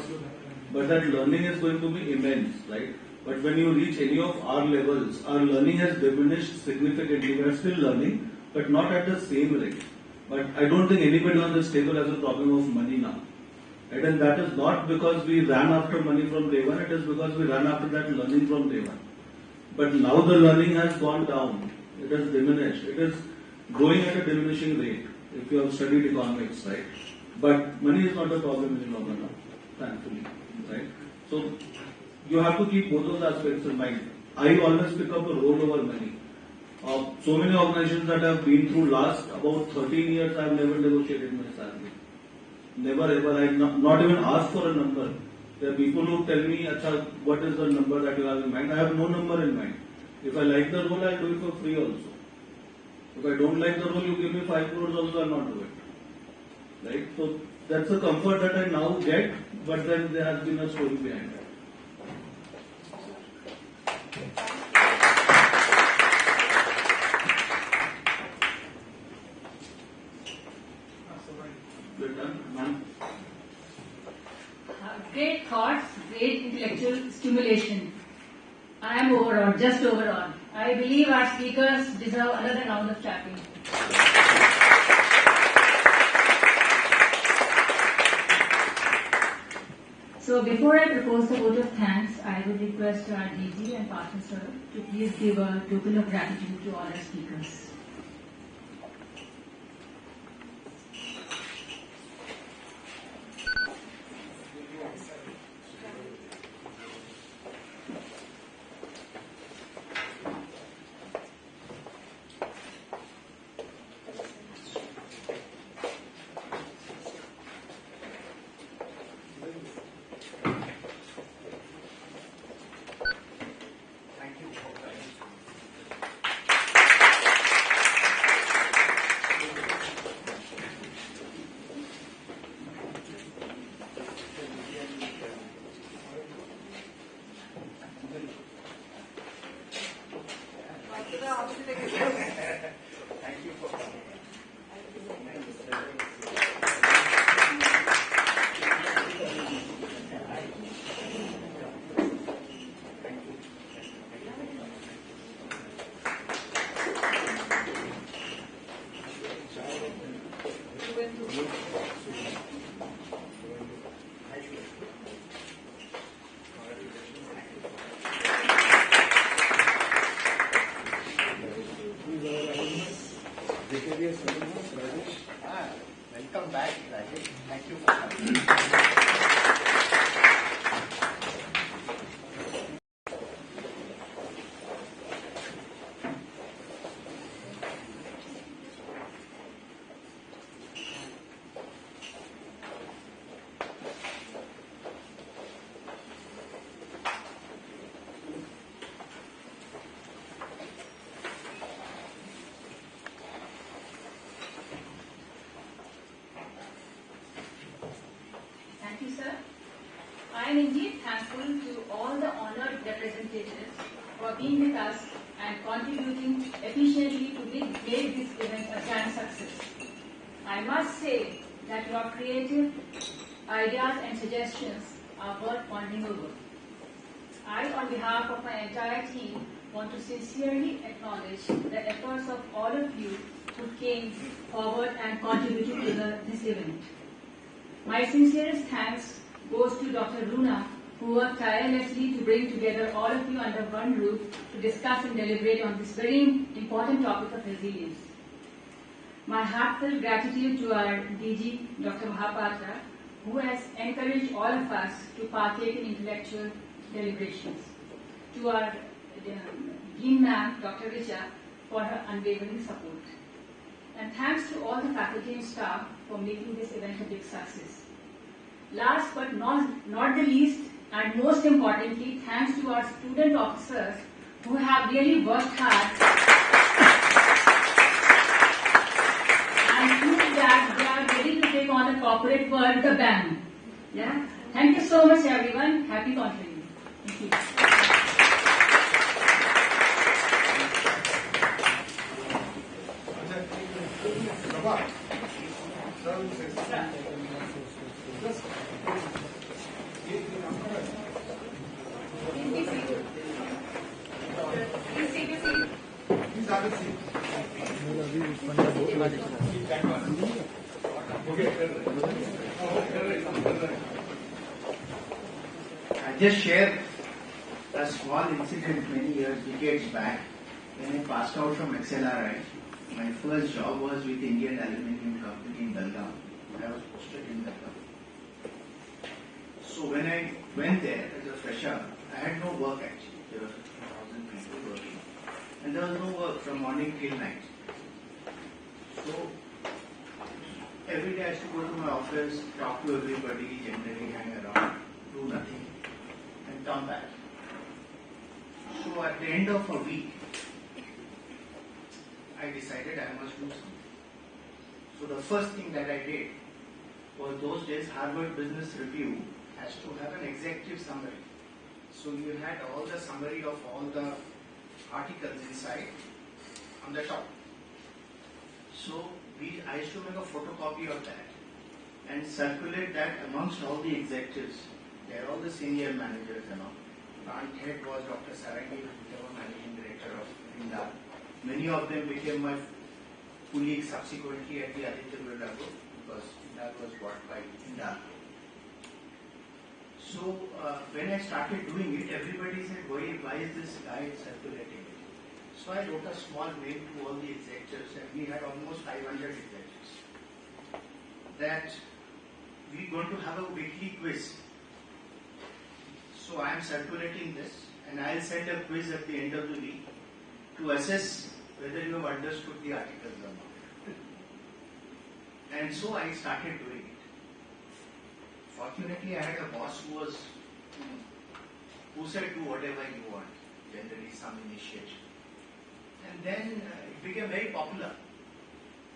but that learning is going to be immense, right? But when you reach any of our levels, our learning has diminished significantly. We are still learning, but not at the same rate. But I don't think anybody on this table has a problem of money now. Right? And that is not because we ran after money from day one, it is because we ran after that learning from day one. But now the learning has gone down, it has diminished, it is growing at a diminishing rate if you have studied economics, right? But money is not a problem any longer now, thankfully, right? So you have to keep both those aspects in mind. I always pick up a role over money. So many organizations that I have been through last about 13 years, I have never negotiated my salary. Never ever. I have not even asked for a number. There are people who tell me, Acha, what is the number that you have in mind? I have no number in mind. If I like the role, I will do it for free also. If I don't like the role, you give me 5 crores also, I will not do it. right? So that's a comfort that I now get, but then there has been a story behind that. We're done, ma'am. Great thoughts, great intellectual stimulation. I am overawed, just overawed. I believe our speakers deserve another round of clapping. So before I propose the vote of thanks, I would request our DG and partner sir to please give a token of gratitude to all our speakers. Welcome back, Rajesh. Thank you for coming. Thank you, sir. I am indeed thankful to all the honored representatives for being with us and contributing efficiently to make this event a grand success. I must say that your creative ideas and suggestions are worth pondering over. I, on behalf of my entire team, want to sincerely acknowledge the efforts of all of you who came forward and contributed to this event. My sincerest thanks goes to Dr. Runa, who worked tirelessly to bring together all of you under one roof to discuss and deliberate on this very important topic of resilience. My heartfelt gratitude to our DG, Dr. Mahapatra, who has encouraged all of us to partake in intellectual deliberations. To our Dean Ma'am, Dr. Richa, for her unwavering support. And thanks to all the faculty and staff for making this event a big success. Last but not the least, and most importantly, thanks to our student officers who have really worked hard and proved that they are ready to take on the corporate world with a bang. Yeah? Thank you so much, everyone. Happy conference. Thank you. I just share a small incident many years, decades back, when I passed out from XLRI. My first job was with Indian Aluminium Company in Belgaum. I was posted in Belgaum. So when I went there as a fresher, I had no work actually. There were 1,000 people working. And there was no work from morning till night. So every day I used to go to my office, talk to everybody, generally hang around, do nothing, and come back. So at the end of a week, I decided I must do something. So the first thing that I did For those days, Harvard Business Review has to have an executive summary. So you had all the summary of all the articles inside on the top. So I used to make a photocopy of that and circulate that amongst all the executives. They are all the senior managers and all. Plant head was Dr. Sarangi, who became a managing director of Indal. Many of them became my colleagues subsequently at the Aditya Birla Group because Indal was bought by Indal. So when I started doing it, everybody said, why is this guy circulating it? So I wrote a small mail to all the executives, and we had almost 500 executives, that we're going to have a weekly quiz. So I am circulating this, and I'll send a quiz at the end of the week to assess whether you have understood the articles or not. And so I started doing it. Fortunately, I had a boss who said, do whatever you want, generally some initiative. And then it became very popular.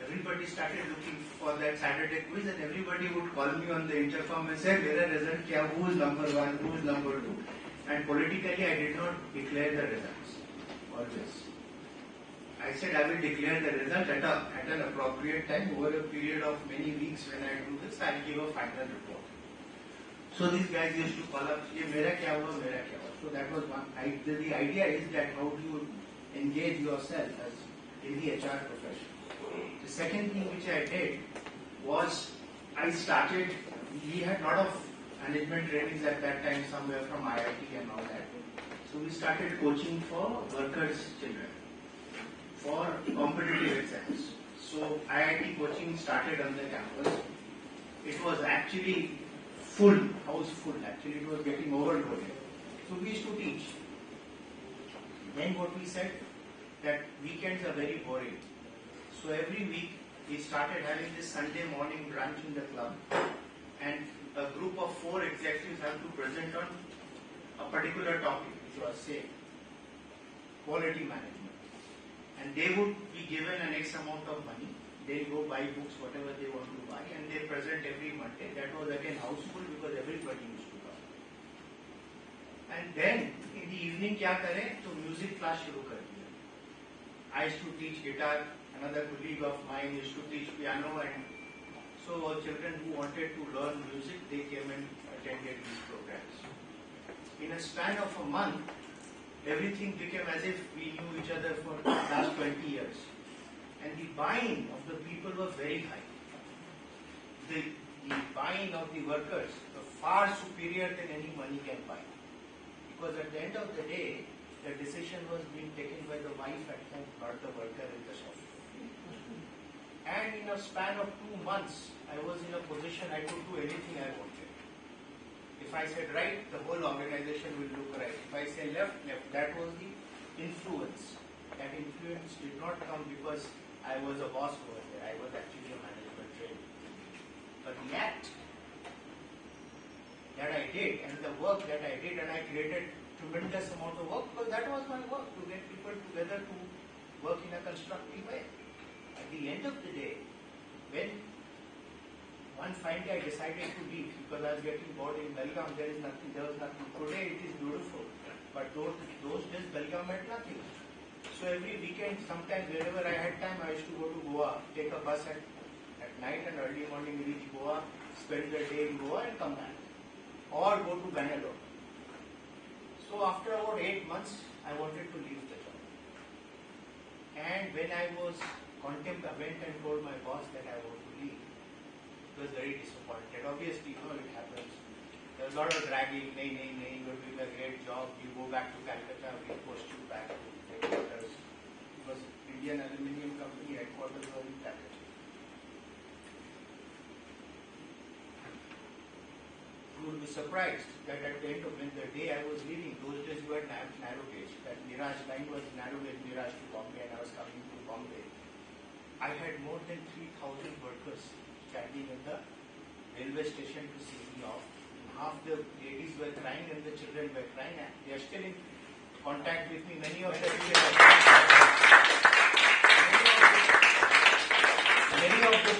Everybody started looking for that Saturday quiz, and everybody would call me on the intercom and say, "Mera result kya? Who is number one? Who is number two?" And politically, I did not declare the results. Always, I said I will declare the result at an appropriate time over a period of many weeks. When I do this, I will give a final report. So these guys used to call up, "Ye mera kya hua? Mera kya hua?" So that was one. The idea is that how do you engage yourself as in the HR profession. The second thing which I did was I started, we had a lot of management trainings at that time, somewhere from IIT and all that. So we started coaching for workers' children for competitive exams. So IIT coaching started on the campus. It was actually full, house full actually, it was getting overloaded. So we used to teach. Then what we said, that weekends are very boring. So every week we started having this Sunday morning brunch in the club, and a group of 4 executives have to present on a particular topic, which was say quality management. And they would be given an X amount of money. They'll go buy books, whatever they want to buy, and they present every Monday. That was again houseful because everybody used to come. And then in the evening, kya kare? So music class shuru kar diya. I used to teach guitar. Another colleague of mine used to teach piano, and so children who wanted to learn music, they came and attended these programs. In a span of a month, everything became as if we knew each other for the last 20 years. And the buying of the people was very high. The buying of the workers was far superior than any money can buy. Because at the end of the day, the decision was being taken by the wife at home, not the worker in the shop. And in a span of 2 months, I was in a position I could do anything I wanted. If I said right, the whole organization will look right. If I say left, left. That was the influence. That influence did not come because I was a boss over there. I was actually a management trainee. But the act that I did and the work that I did, and I created tremendous amount of work because that was my work, to get people together to work in a constructive way. At the end of the day, when one fine day I decided to leave because I was getting bored in Belgaum, there was nothing. Today it is beautiful, but those days Belgaum had nothing. So every weekend, sometimes wherever I had time, I used to go to Goa, take a bus at night and early morning reach Goa, spend the day in Goa and come back. Or go to Bangalore. So after about 8 months, I wanted to leave the job. And when I was I went and told my boss that I want to leave. He was very disappointed. Obviously, it happens. There was a lot of dragging, you're doing a great job, you go back to Calcutta, we post you back to headquarters. It was Indian Aluminium Company, headquarters were in Calcutta. You would be surprised that at the end of the day I was leaving, those days you had narrow gauge. That Mirage line was narrow gauge Mirage to Bombay, and I was coming to Bombay. I had more than 3,000 workers standing in the railway station to see me off. Half the ladies were crying and the children were crying. They are still in contact with me. Many of the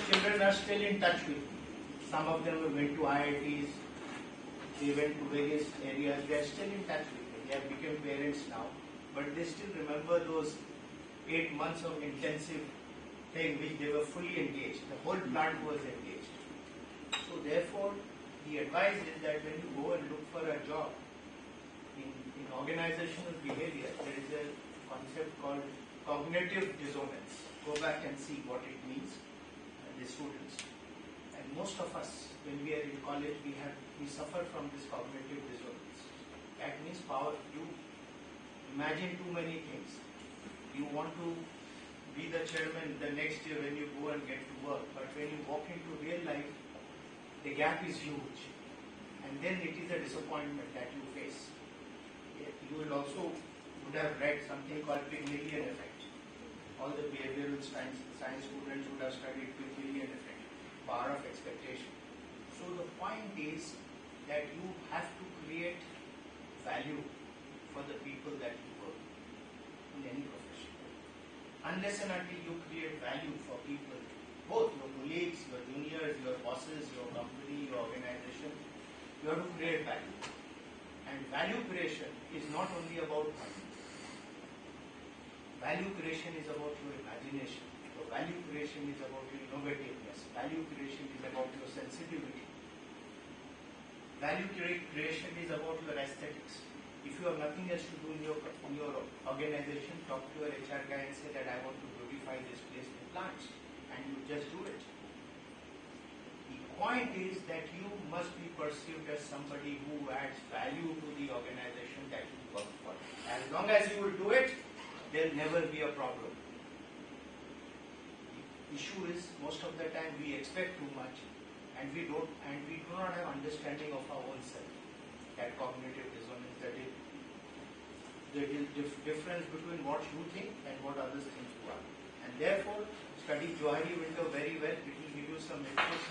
children are still in touch with me. Some of them went to IITs, they went to various areas. They are still in touch with me. They have become parents now, but they still remember those 8 months of intensive thing which they were fully engaged. The whole plant was engaged. So therefore, the advice is that when you go and look for a job in organizational behavior, there is a concept called cognitive dissonance. Go back and see what it means, the students. And most of us, when we are in college, we suffer from this cognitive dissonance. That means power. You imagine too many things. You want to be the chairman the next year when you go and get to work, but when you walk into real life, the gap is huge, and then it is a disappointment that you face. You will also would have read something called Pygmalion effect. All the behavioral science students would have studied Pygmalion effect, power of expectation. So the point is that you have to create value for the people that you work in any profession. Unless and until you create value for people, both your colleagues, your juniors, your bosses, your company, your organization, you have to create value. And value creation is not only about money. Value creation is about your imagination. So value creation is about your innovativeness. Value creation is about your sensitivity. Value creation is about your aesthetics. If you have nothing else to do in your organization, talk to your HR guy and say that I want to beautify this place with plants, and you just do it. The point is that you must be perceived as somebody who adds value to the organization that you work for. As long as you will do it, there will never be a problem. The issue is most of the time we expect too much, and we do not have understanding of our own self. That cognitive dissonance, that is the difference between what you think and what others think you are. And therefore, study Johari window very well. It will give you some inputs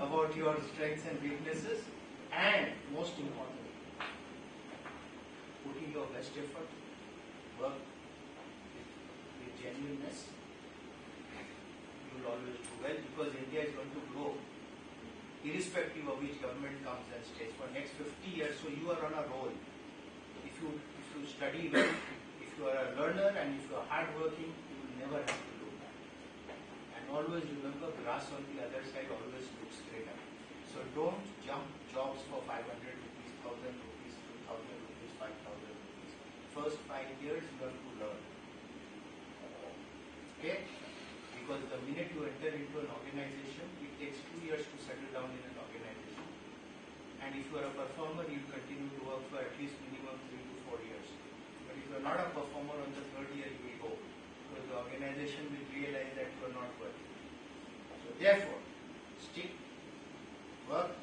about your strengths and weaknesses, and most importantly, putting your best effort, work with genuineness. You will always do well, because India is going to grow irrespective of which government comes and stays for next 50 years. So you are on a roll. If you study well, if you are a learner, and if you are hardworking, you will never have to look back. And always remember, grass on the other side always looks greener. So don't jump jobs for 500 rupees, 1,000 rupees, 2,000 rupees, 5,000 rupees. First 5 years you have to learn. Okay? Because the minute you enter into an organization, it takes 2 years to settle down in an organization. And if you are a performer, you continue to work for at least minimum 3 to 4 years. But if you are not a performer, on the 3rd year you will go, because the organization will realize that you are not worthy. So therefore, stick, work.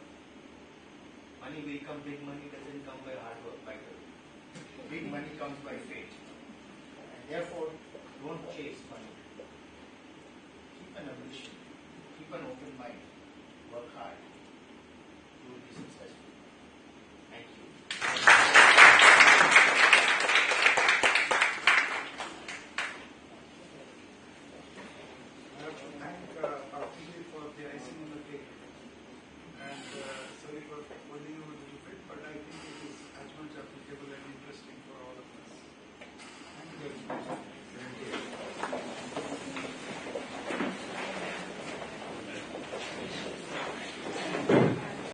Money will come. Big money doesn't come by hard work, by the way. Big money comes by fate. And therefore, don't chase money. Keep an ambition, keep an open mind, work hard.